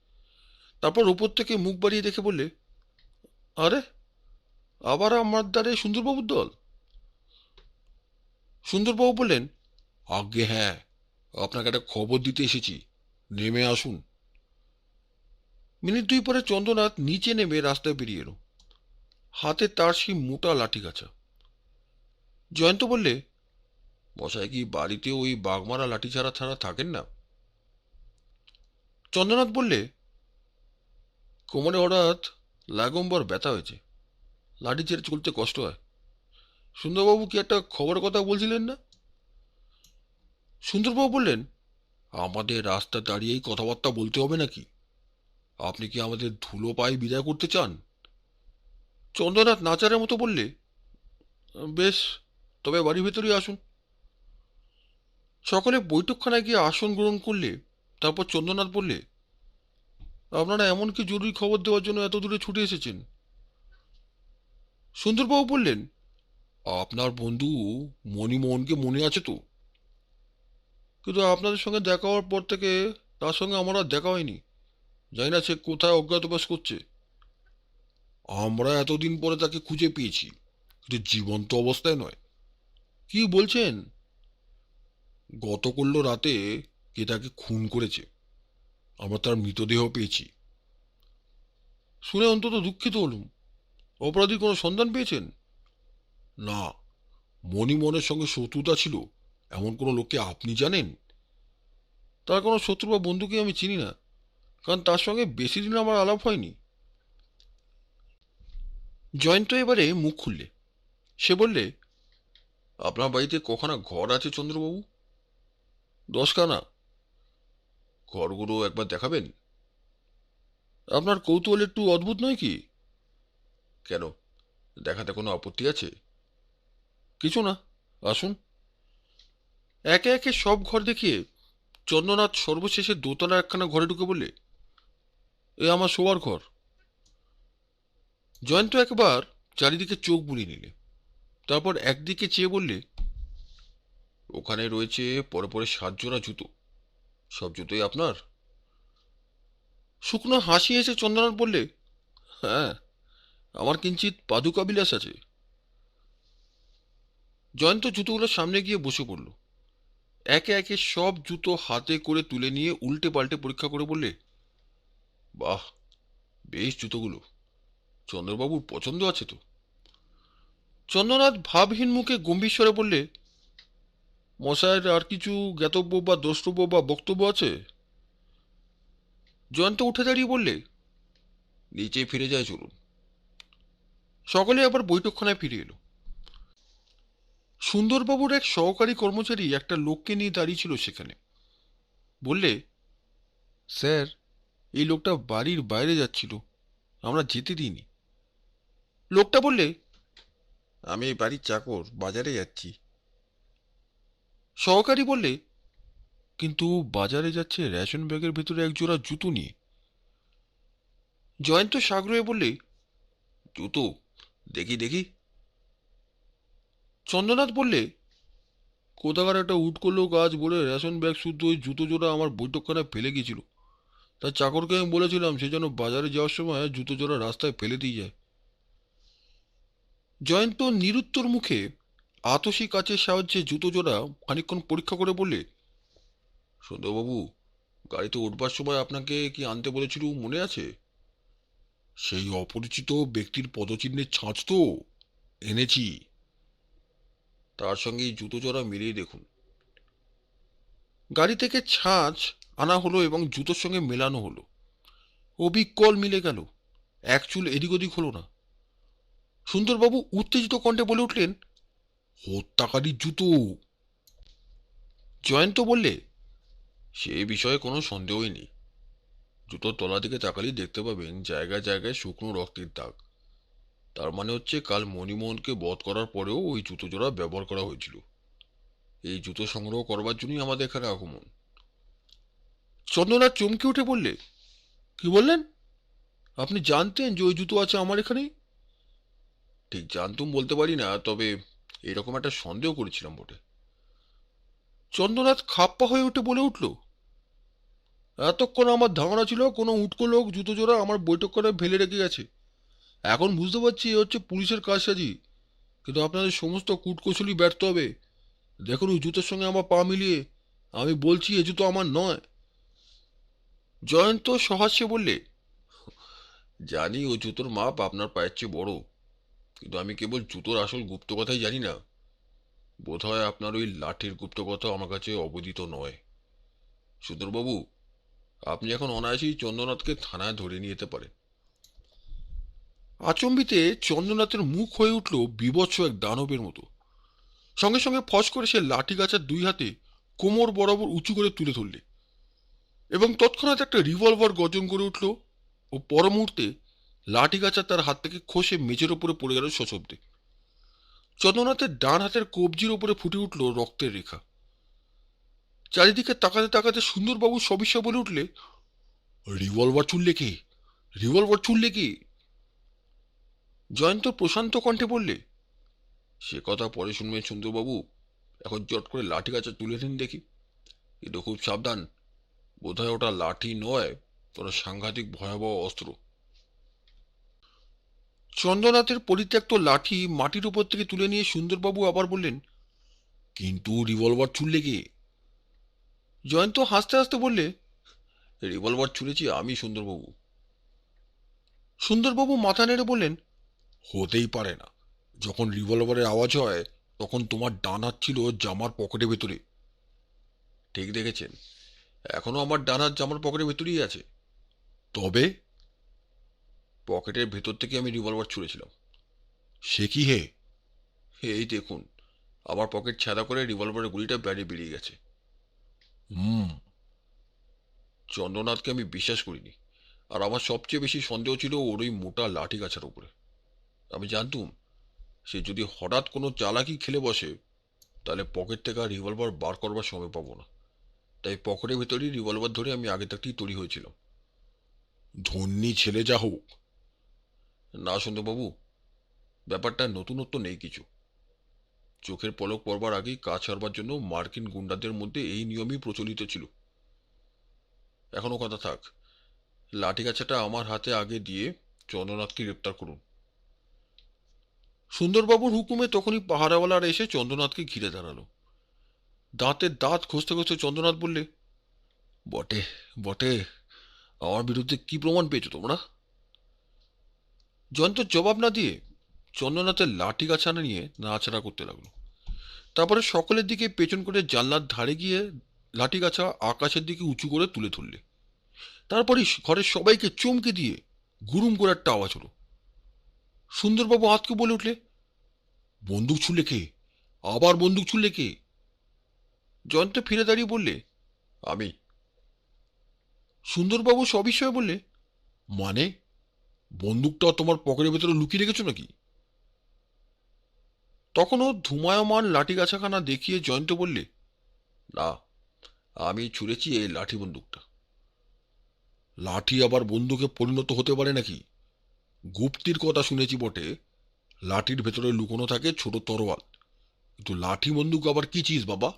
তারপর উপর থেকে মুখ বাড়িয়ে দেখে বললে, আরে, আবার আমার দ্বারে সুন্দরবাবুর দল? সুন্দরবাবু বললেন, আজ্ঞে হ্যাঁ, আপনাকে একটা খবর দিতে এসেছি, নেমে আসুন। মিনিট দুই পরে চন্দ্রনাথ নিচে নেমে রাস্তায় বেরিয়ে এলো, হাতে তার সেই মোটা লাঠি কাছা। জয়ন্ত বললে, মশাই কি বাড়িতে ওই বাঘমারা লাঠি ছাড়া ছাড়া থাকেন না? চন্দ্রনাথ বললে, কোমরে হঠাৎ লাগম্বর ব্যথা হয়েছে, লাঠি ছেড়ে চলতে কষ্ট হয়। সুন্দরবাবু কি একটা খবরের কথা বলছিলেন না? সুন্দরবাবু বললেন, আমাদের রাস্তা দাঁড়িয়েই কথাবার্তা বলতে হবে নাকি? আপনি কি আমাদের ধুলো পায়ে বিদায় করতে চান? চন্দ্রনাথ নাচারের মতো বললে, বেশ, তবে বাড়ির ভেতরেই আসুন। সকলে বৈঠকখানায় গিয়ে আসন গ্রহণ করলে। তারপর চন্দ্রনাথ বললে, আপনারা এমন কি জরুরি খবর দেওয়ার জন্য এত দূরে ছুটে এসেছেন? সুন্দরবাবু বললেন, আপনার বন্ধু মণিমোহনকে মনে আছে তো? কিন্তু আপনাদের সঙ্গে দেখা হওয়ার পর থেকে তার সঙ্গে আমার আর দেখা হয়নি। জানি না সে কোথায় অজ্ঞাতবাস করছে। আমরা এতদিন পরে তাকে খুঁজে পেয়েছি, কিন্তু জীবন্ত অবস্থায় নয়। কি বলছেন? গতকল্য রাতে কে তাকে খুন করেছে। আমরা তার মৃতদেহ পেয়েছি। শুনে অন্তত দুঃখিত হলুম। অপরাধীর কোনো সন্ধান পেয়েছেন? না। মণিমোহনের সঙ্গে শত্রুতা ছিল এমন কোনো লোককে আপনি জানেন? তার কোনো শত্রু বা বন্ধুকে আমি চিনি না, কারণ তার সঙ্গে বেশি দিন আমার আলাপ হয়নি। জয়ন্ত এবারে মুখ খুললে। সে বললে, আপনার বাড়িতে কখানা ঘর আছে চন্দ্রবাবু? 10খানা। ঘরগুলো একবার দেখাবেন? আপনার কৌতূহল একটু অদ্ভুত নয় কি? কেন, দেখাতে কোনো আপত্তি আছে? কিছু না, আসুন। একে একে সব ঘর দেখিয়ে চন্দ্রনাথ সর্বশেষে দোতলা একখানা ঘরে ঢুকে বললে, এ আমার শোয়ার ঘর। জয়ন্ত একবার চারিদিকে চোখ বুলিয়ে নিলে। তারপর একদিকে চেয়ে বললে, ওখানে রয়েছে পরে পরে 7 জোড়া জুতো। সব জুতোই আপনার? শুকনো হাসি এসে চন্দ্রনাথ বললে, হ্যাঁ, আমার কিঞ্চিত পাদুকাবিলাস আছে। জয়ন্ত জুতোগুলোর সামনে গিয়ে বসে পড়ল। একে একে সব জুতো হাতে করে তুলে নিয়ে উল্টে পাল্টে পরীক্ষা করে বললে, বাহ, বেশ জুতোগুলো। চন্দ্রবাবুর পছন্দ আছে তো? চন্দ্রনাথ ভাবহীন মুখে গম্ভীর স্বরে বললে, মশাইয়ের আর কিছু জ্ঞাতব্য বা দ্রষ্টব্য বা বক্তব্য আছে? জয়ন্ত উঠে দাঁড়িয়ে বললে, নিচে ফিরে যায় চলুন। সকলে আবার বৈঠকখানায় ফিরে এলো। সুন্দরবাবুর এক সহকারী কর্মচারী একটা লোককে নিয়ে দাঁড়িয়ে ছিল সেখানে। বললে, স্যার, এই লোকটা বাড়ির বাইরে যাচ্ছিল, আমরা যেতে দিইনি। লোকটা বললে, আমি এই বাড়ির চাকর, বাজারে যাচ্ছি। সহকারী বললে, কিন্তু বাজারে যাচ্ছে রেশন ব্যাগের ভেতরে এক জোড়া জুতো নিয়ে। জয়ন্ত সাগ্রহে বললে, জুতো দেখি দেখি। চন্দ্রনাথ বললে, কোথাকার একটা উটকো লোক আজ বলে রেশন ব্যাগ শুদ্ধ ওই জুতো জোড়া আমার বৈঠকখানায় ফেলে গিয়েছিল। তার চাকরকে আমি বলেছিলাম সে যেন বাজারে যাওয়ার সময় জুতো জোড়া রাস্তায় ফেলে দিয়ে যায়। জয়ন্ত নিরুত্তর মুখে আতসী কাচের সাহায্যে জুতো জোড়া খানিকক্ষণ পরীক্ষা করে বললে, সুন্দরবাবু, গাড়িতে উঠবার সময় আপনাকে কি আনতে বলেছিল মনে আছে? সেই অপরিচিত ব্যক্তির পদচিহ্নের ছাঁচ তো এনেছি। তার সঙ্গে এই জুতো জোড়া মিলিয়ে দেখুন। গাড়ি থেকে ছাঁচ আনা হলো এবং জুতোর সঙ্গে মেলানো হলো। অবিকল মিলে গেল, এক চুল এদিক ওদিক হলো না। সুন্দরবাবু উত্তেজিত কণ্ঠে বলে উঠলেন, হত্যাকারীর জুতো। জয়ন্ত বললে, সে বিষয়ে কোনো সন্দেহই নেই। জুতোর তলা দিকে তাকালেই দেখতে পাবেন জায়গায় জায়গায় শুকনো রক্তের দাগ। তার মানে হচ্ছে কাল মণিমোহনকে বধ করার পরেও ওই জুতো জোড়া ব্যবহার করা হয়েছিল। এই জুতো সংগ্রহ করবার জন্যই আমাদের এখানে আগমন। চন্দ্রনাথ চমকে উঠে বললে, কি বললেন? আপনি জানতেন যে ওই জুতো আছে আমার এখানেই? ঠিক জানতুম বলতে পারি না, তবে এরকম একটা সন্দেহ করেছিলাম বটে। চন্দ্রনাথ খাপ্পা হয়ে উঠে বলে উঠল, এতক্ষণ আমার ধারণা ছিল কোনো উটকো লোক জুতো জোড়া আমার বৈঠক করে ফেলে রেখে গেছে। এখন বুঝতে পারছি এ হচ্ছে পুলিশের কারসাজি। কিন্তু আপনাদের সমস্ত কূটকৌশলী ব্যর্থ হবে। দেখুন ওই জুতোর সঙ্গে আমার পা মিলিয়ে। আমি বলছি এ জুতো আমার নয়। জয়ন্ত সহাস্যে বললে, জানি ও জুতোর মাপ আপনার পায়ের চেয়ে বড়, কিন্তু আমি কেবল জুতোর আসল গুপ্ত কথাই জানি না। বোধহয় আপনার ওই লাঠির গুপ্ত কথা আমার কাছে অবদিত নয়। সুন্দরবাবু, আপনি এখন অনায়াসেই চন্দ্রনাথকে থানায় ধরে নিয়ে যেতে পারেন। আচম্বিতে চন্দ্রনাথের মুখ হয়ে উঠল বীভৎস এক দানবের মতো। সঙ্গে সঙ্গে ফস করে সে লাঠি গাছার দুই হাতে কোমর বরাবর উঁচু করে তুলে ধরলে এবং তৎক্ষণাৎ একটা রিভলভার গর্জন করে উঠল ও পর মুহূর্তে লাঠি গাছা তার হাত থেকে খসে মেঝের ওপরে পড়ে গেল সশব্দে। চন্দ্রনাথের ডান হাতের কবজির ওপরে ফুটে উঠল রক্তের রেখা। চারিদিকে তাকাতে তাকাতে সুন্দরবাবু সবিস্ময়ে বলে উঠলে, রিভলভার ছুড়লে কে? রিভলভার ছুড়লে কে? জয়ন্ত প্রশান্ত কণ্ঠে বললে, সে কথা পরে শুনবেন সুন্দরবাবু, এখন চট করে লাঠি গাছা তুলে নিন দেখি। কিন্তু খুব সাবধান, বোধহয় ওটা লাঠি নয়, কোনো সাংঘাতিক ভয়াবহ অস্ত্র। চন্দ্রনাথের পরিত্যক্ত লাঠি মাটির উপর থেকে তুলে নিয়ে সুন্দরবাবু আবার বললেন, কিন্তু রিভলভার ছুড়লে কে? জয়ন্ত হাসতে হাসতে বললে, রিভলভার ছুঁড়েছি আমি সুন্দরবাবু। সুন্দরবাবু মাথা নেড়ে বললেন, হতেই পারে না। যখন রিভলভারের আওয়াজ হয় তখন তোমার ডান হাত ছিল জামার পকেটের ভেতরে। ঠিক দেখেছেন, এখনো আমার ডান হাত জামার পকেটের ভেতরেই আছে। তবে পকেটের ভেতর থেকে আমি রিভলভার ছুঁড়েছিলাম। সে কি হে? এই দেখুন, আমার পকেট ছেঁদা করে রিভলভারের গুলিটা বাইরে বেরিয়ে গেছে। হুম। চন্দ্রনাথকে আমি বিশ্বাস করিনি, আর আমার সবচেয়ে বেশি সন্দেহ ছিল ওর ওই মোটা লাঠি গাছার উপরে। আমি জানতুম সে যদি হঠাৎ কোনো চালাকি খেলে বসে, তাহলে পকেট থেকে আর রিভলভার বার করবার সময় পাবো না। তাই পকেটের ভেতরেই রিভলভার ধরে আমি আগে থাকতেই তৈরি হয়েছিলাম। ধন্যী ছেলে যা হোক। না সুন্দরবাবু, ব্যাপারটা নতুনত্ব নেই কিছু। চোখের পলক পড়বার আগেই কাজ ছাড়বার জন্য মার্কিন গুন্ডাদের মধ্যে এই নিয়মই প্রচলিত ছিল। এখনো কথা থাক, লাঠিগাছাটা আমার হাতে আগে দিয়ে চন্দ্রনাথকে গ্রেপ্তার করুন। সুন্দরবাবুর হুকুমে তখনই পাহারাওয়ালারা এসে চন্দ্রনাথকে ঘিরে দাঁড়ালো। দাঁতের দাঁত ঘষতে ঘষতে চন্দ্রনাথ বললে, বটে বটে, আমার বিরুদ্ধে কি প্রমাণ পেয়েছো তোমরা? জয়ন্ত জবাব না দিয়ে চন্দ্রনাথের লাঠি গাছানা নিয়ে নাড়াচাড়া করতে লাগলো। তারপরে সকলের দিকে পেছন করে জানলার ধারে গিয়ে লাঠি গাছা আকাশের দিকে উঁচু করে তুলে ধরলে। তারপরে ঘরের সবাইকে চমকে দিয়ে গুরুম করে একটা আওয়াজ হলো। সুন্দরবাবু আতকে বলে উঠলে, বন্দুক ছুড়লে কে? আবার বন্দুক ছুড়লে কে? জয়ন্ত ফিরে দাঁড়িয়ে বললে, আমি। সুন্দরবাবু সবিস্ময়ে বললে, মানে বন্দুকটা তোমার পকেটের ভেতরে লুকিয়ে রেখেছো নাকি? তখনও ধুমায়মান লাঠি গাছাখানা দেখিয়ে জয়ন্ত বললে, না, আমি ছুঁড়েছি এই লাঠি বন্দুকটা। লাঠি আবার বন্দুকে পরিণত হতে পারে নাকি? গুপ্তির কথা শুনেছি বটে, লাঠির ভেতরে লুকোনো থাকে ছোট তরোয়াল, কিন্তু লাঠি বন্দুক আবার কি চিজ বাবা?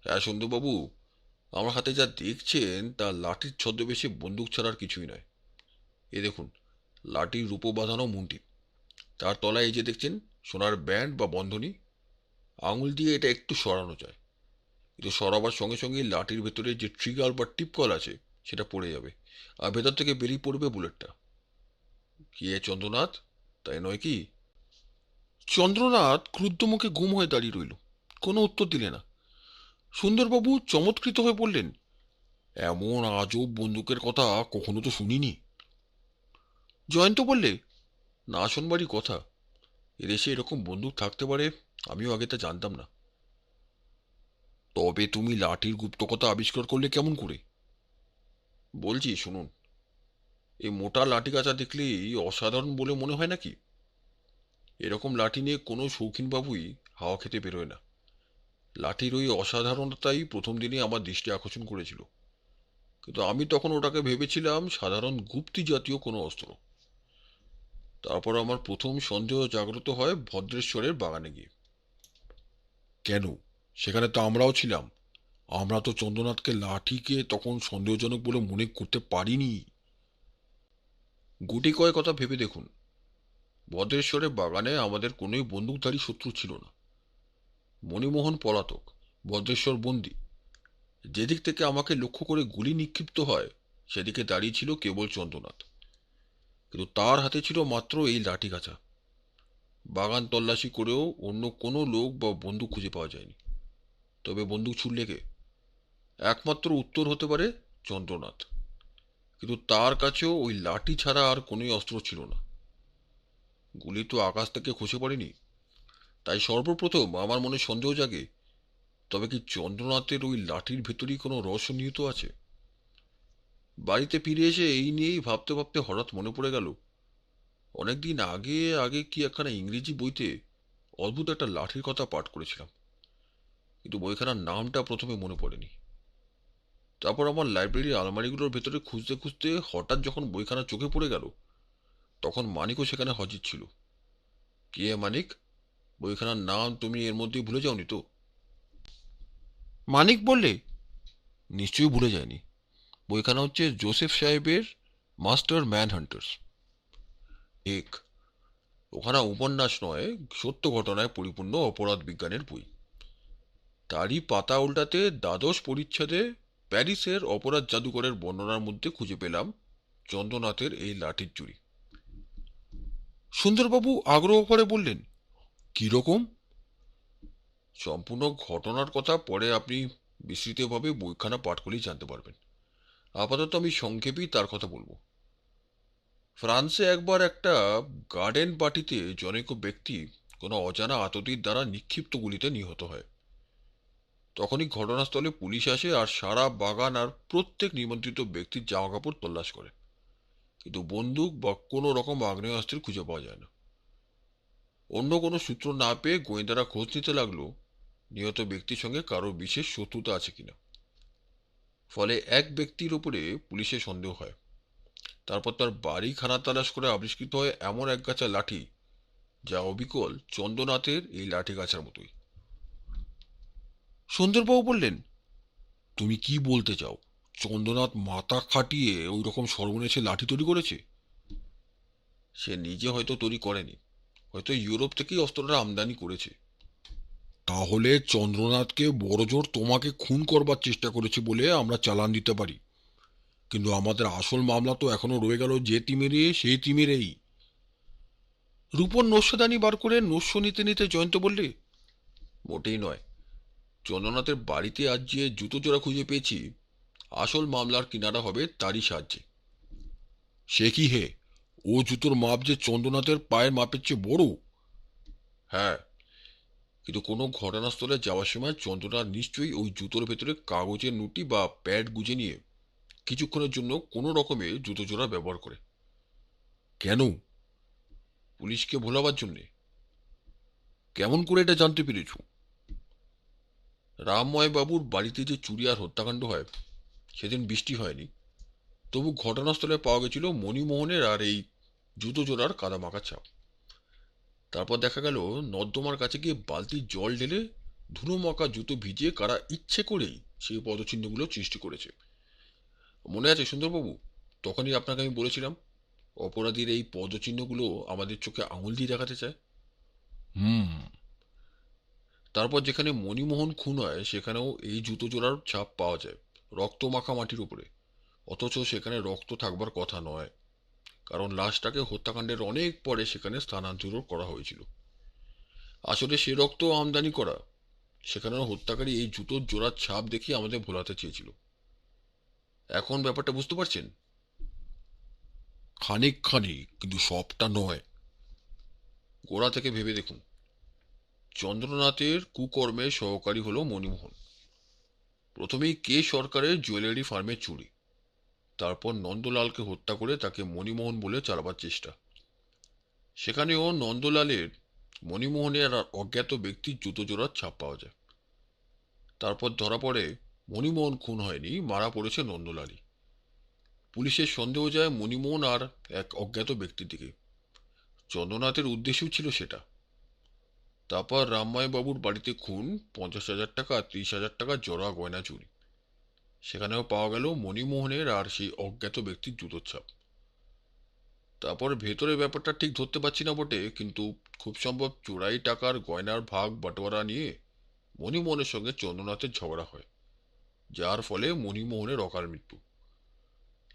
হ্যাঁ সুন্দরবাবু, আমার হাতে যা দেখছেন তা লাঠির ছদ্মবেশে বন্দুক ছাড়ার কিছুই নয়। এ দেখুন, লাঠির রূপো বাঁধানো মুন্ডি, তার তলায় এই যে দেখছেন সোনার ব্যান্ড বা বন্ধনী, আঙুল দিয়ে এটা একটু সরানো যায়, কিন্তু সরাবার সঙ্গে সঙ্গে লাঠির ভেতরে যে ট্রিগার বা টিপকল আছে সেটা পড়ে যাবে, আর ভেতর থেকে বেরিয়ে পড়বে বুলেটটা। কি এ চন্দ্রনাথ, তাই নয় কি? চন্দ্রনাথ ক্রুদ্ধ মুখে গুম হয়ে দাঁড়িয়ে রইল, কোনো উত্তর দিলে না। সুন্দরবাবু চমৎকৃত হয়ে বললেন, এমন আজব বন্দুকের কথা কখনো তো শুনিনি। জয়ন্ত বললে, না শোনবারই কথা, এদেশে এরকম বন্দুক থাকতে পারে আমিও আগে তা জানতাম না। তবে তুমি লাঠির গুপ্তকথা আবিষ্কার করলে কেমন করে? বলছি শুনুন, এই মোটা লাঠি গাছা দেখলেই অসাধারণ বলে মনে হয় নাকি? এরকম লাঠি নিয়ে কোনো শৌখিন বাবুই হাওয়া খেতে বেরোয় না। লাঠির ওই অসাধারণতাই প্রথম দিনে আমার দৃষ্টি আকর্ষণ করেছিল, কিন্তু আমি তখন ওটাকে ভেবেছিলাম সাধারণ গুপ্তি জাতীয় কোনো অস্ত্র। তারপর আমার প্রথম সন্দেহ জাগ্রত হয় ভদ্রেশ্বরের বাগানে গিয়ে। কেন? সেখানে তো আমরাও ছিলাম। আমরা তো চন্দ্রনাথকে লাঠিকে তখন সন্দেহজনক বলে মনে করতে পারিনি। গুটি কয় কথা ভেবে দেখুন, ভদ্রেশ্বরের বাগানে আমাদের কোনোই বন্দুকধারী শত্রু ছিল না। মণিমোহন পলাতক, ভদ্রেশ্বর বন্দী। যেদিক থেকে আমাকে লক্ষ্য করে গুলি নিক্ষিপ্ত হয় সেদিকে দাঁড়িয়ে ছিল কেবল চন্দ্রনাথ। কিন্তু তার হাতে ছিল মাত্র এই লাঠি কাঁচা। বাগান তল্লাশি করেও অন্য কোনো লোক বা বন্দুক খুঁজে পাওয়া যায়নি। তবে বন্দুক ছুড়লে কে? একমাত্র উত্তর হতে পারে চন্দ্রনাথ। কিন্তু তার কাছেও ওই লাঠি ছাড়া আর কোনোই অস্ত্র ছিল না। গুলি তো আকাশ থেকে খসে পড়েনি। তাই সর্বপ্রথম আমার মনে সন্দেহ জাগে, তবে কি চন্দ্রনাথের ওই লাঠির ভেতরেই কোনো রহস্য নিহিত আছে? বাড়িতে ফিরে এসে এই নিয়েই ভাবতে ভাবতে হঠাৎ মনে পড়ে গেল, অনেকদিন আগে আগে কি একখানা ইংরেজি বইতে অদ্ভুত একটা লাঠির কথা পাঠ করেছিলাম, কিন্তু বইখানার নামটা প্রথমে মনে পড়েনি। তারপর আমার লাইব্রেরির আলমারিগুলোর ভেতরে খুঁজতে খুঁজতে হঠাৎ যখন বইখানা চোখে পড়ে গেল, তখন মানিকও সেখানে হাজির ছিল। কে মানিক? বইখানার নাম তুমি এর মধ্যেই ভুলে যাওনি তো? মানিক বললে, নিশ্চয়ই ভুলে যায়নি। বইখানা হচ্ছে জোসেফ সাহেবের মাস্টার ম্যান হান্টার্স। ঠিক। ওখানে উপন্যাস নয়, সত্য ঘটনায় পরিপূর্ণ অপরাধ বিজ্ঞানের বই। তারই পাতা উল্টাতে দ্বাদশ পরিচ্ছেদে প্যারিসের অপরাধ জাদুকরের বর্ণনার মধ্যে খুঁজে পেলাম চন্দ্রনাথের এই লাঠির চুরি। সুন্দরবাবু আগ্রহ করে বললেন, কিরকম? সম্পূর্ণ ঘটনার কথা পরে আপনি বিস্তৃতভাবে বইখানা পাঠ করলেই জানতে পারবেন। আপাতত আমি সংক্ষেপেই তার কথা বলবো। ফ্রান্সে একবার একটা গার্ডেন পার্টিতে জনৈক ব্যক্তি কোনো অজানা আততায়ীর দ্বারা নিক্ষিপ্ত গুলিতে নিহত হয়। তখনই ঘটনাস্থলে পুলিশ আসে আর সারা বাগান আর প্রত্যেক নিমন্ত্রিত ব্যক্তির জামাকাপড় তল্লাশ করে, কিন্তু বন্দুক বা কোনো রকম আগ্নেয়াস্ত্র খুঁজে পাওয়া যায় না। অন্য কোনো সূত্র না পেয়ে গোয়েন্দারা খোঁজ নিতে লাগলো নিহত ব্যক্তির সঙ্গে কারো বিশেষ শত্রুতা আছে কিনা। ফলে এক ব্যক্তির উপরে পুলিশের সন্দেহ হয়। তারপর তার বাড়ি খানা তালাশ করে আবিষ্কৃত হয় এমন একগাছা লাঠি, যা অবিকল চন্দ্রনাথের এই লাঠি গাছার মতোই। সুন্দরবাবু বললেন, তুমি কি বলতে চাও? চন্দ্রনাথ মাথা খাটিয়ে ওই রকম সর্বনেশে লাঠি তৈরি করেছে? সে নিজে হয়তো তৈরি করেনি, হয়তো ইউরোপ থেকেই অস্ত্রটা আমদানি করেছে। তাহলে চন্দ্রনাথকে বড়জোর তোমাকে খুন করবার চেষ্টা করেছে বলে আমরা চালান দিতে পারি, কিন্তু আমাদের আসল মামলা তো এখনো রয়ে গেল যে তিমিরে সেই তিমিরেই। রূপন নস্যদানি বার করে নস্য নিতে নিতে জয়ন্ত বললে, মোটেই নয়। চন্দ্রনাথের বাড়িতে আজ যে জুতো জোড়া খুঁজে পেয়েছি, আসল মামলার কিনারা হবে তারই সাহায্যে। সে কি হে? ও জুতোর মাপ যে চন্দ্রনাথের পায়ের মাপের চেয়ে বড়? হ্যাঁ, কিন্তু কোনো ঘটনাস্থলে যাওয়ার সময় চন্দ্রনাথ নিশ্চয়ই ওই জুতোর ভেতরে কাগজের নুটি বা প্যাড গুজে নিয়ে কিছুক্ষণের জন্য কোনো রকমে জুতো জোড়া ব্যবহার করে। কেন? পুলিশকে ভোলাবার জন্যে। কেমন করে এটা জানতে পেরেছ? রামময় বাবুর বাড়িতে যে চুরি আর হত্যাকাণ্ড হয়, সেদিন বৃষ্টি হয়নি, তবু ঘটনাস্থলে পাওয়া গেছিল মণিমোহনের আর এই জুতো জোড়ার কাদামাখা ছাপ। তারপর দেখা গেল নর্দমার কাছে গিয়ে বালতির জল ঢেলে ধুলো মাখা জুতো ভিজিয়ে কারা ইচ্ছে করেই সেই পদচিহ্নগুলো সৃষ্টি করেছে। মনে আছে সুন্দরবাবু, তখনই আপনাকে আমি বলেছিলাম অপরাধীর এই পদচিহ্নগুলো আমাদের চোখে আঙুল দিয়ে দেখাতে চায়। হুম। তারপর যেখানে মণিমোহন খুন হয় সেখানেও এই জুতো জোড়ার ছাপ পাওয়া যায়, রক্ত মাখা মাটির উপরে। অথচ সেখানে রক্ত থাকবার কথা নয়, কারণ লাশটাকে হত্যাকাণ্ডের অনেক পরে সেখানে স্থানান্তর করা হয়েছিল। আসলে সে রক্ত আমদানি করা। সেখানেও হত্যাকারী এই জুতোর জোড়ার ছাপ দেখিয়ে আমাদের ভোলাতে চেয়েছিল। এখন ব্যাপারটা বুঝতে পারছেন? খানিক খানিক, কিন্তু সবটা নয়। গোড়া থেকে ভেবে দেখুন। চন্দ্রনাথের কুকর্মে সহকারী হলো মণিমোহন। প্রথমেই কে সরকারের জুয়েলারি ফার্মে চুরি, তারপর নন্দলালকে হত্যা করে তাকে মণিমোহন বলে চালাবার চেষ্টা। সেখানেও নন্দলালের, মণিমোহনের আর অজ্ঞাত ব্যক্তির জুতো জোড়ার ছাপ পাওয়া যায়। তারপর ধরা পড়ে মণিমোহন খুন হয়নি, মারা পড়েছে নন্দলালই। পুলিশের সন্দেহ যায় মণিমোহন আর এক অজ্ঞাত ব্যক্তির দিকে। চন্দ্রনাথের উদ্দেশ্যও ছিল সেটা। তারপর রামময় বাবুর বাড়িতে খুন, 50,000 টাকা আর 30,000 টাকা জড়া গয়না চুরি। সেখানেও পাওয়া গেল মণিমোহনের আর সেই অজ্ঞাত ব্যক্তির জুতোর ছাপ। তারপর ভেতরে ব্যাপারটা ঠিক ধরতে পারছি না বটে, কিন্তু খুব সম্ভব চোরাই টাকার গয়নার ভাগ বাটোয়ারা নিয়ে মণিমোহনের সঙ্গে চন্দ্রনাথের ঝগড়া হয়, যার ফলে মণিমোহনের অকাল মৃত্যু।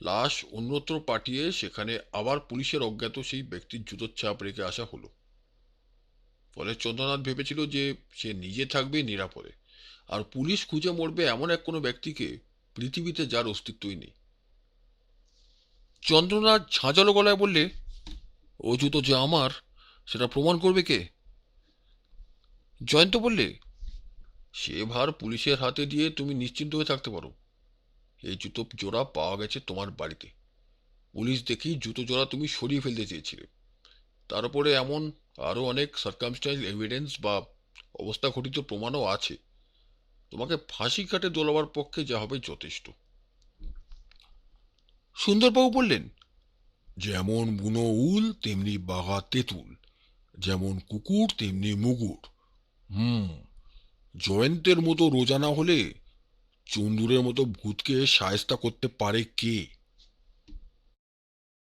লাশ অন্যত্র পাঠিয়ে সেখানে আবার পুলিশের অজ্ঞাত সেই ব্যক্তির জুতোর ছাপ রেখে আসা হলো। ফলে চন্দ্রনাথ ভেবেছিল যে সে নিজে থাকবে নিরাপদে, আর পুলিশ খুঁজে মরবে এমন এক কোনো ব্যক্তিকে পৃথিবীতে যার অস্তিত্বই নেই। চন্দ্রনাথ ঝাঁঝালো গলায় বললে, ও জুতো যে আমার সেটা প্রমাণ করবে কে? জয়ন্ত বললে, সে ভার পুলিশের হাতে দিয়ে তুমি নিশ্চিন্ত হয়ে থাকতে পারো। এই জুতো জোড়া পাওয়া গেছে তোমার বাড়িতে। পুলিশ দেখেই জুতো জোড়া তুমি সরিয়ে ফেলতে চেয়েছিলে। তার উপরে এমন আরও অনেক সার্কামস্ট্যান্স এভিডেন্স বা অবস্থা ঘটিত প্রমাণও আছে। তোমাকে ফাঁসি কাটে দোলাবার পক্ষে যা হবে যথেষ্ট। সুন্দরবাবু বললেন, যেমন বুনো উল তেমনি বাঘা তেঁতুল, যেমন কুকুর তেমনি মুগুর। হুম, জয়ন্তের মতো রোজা না হলে চন্দুরের মতো ভূতকে শায়েস্তা করতে পারে কে?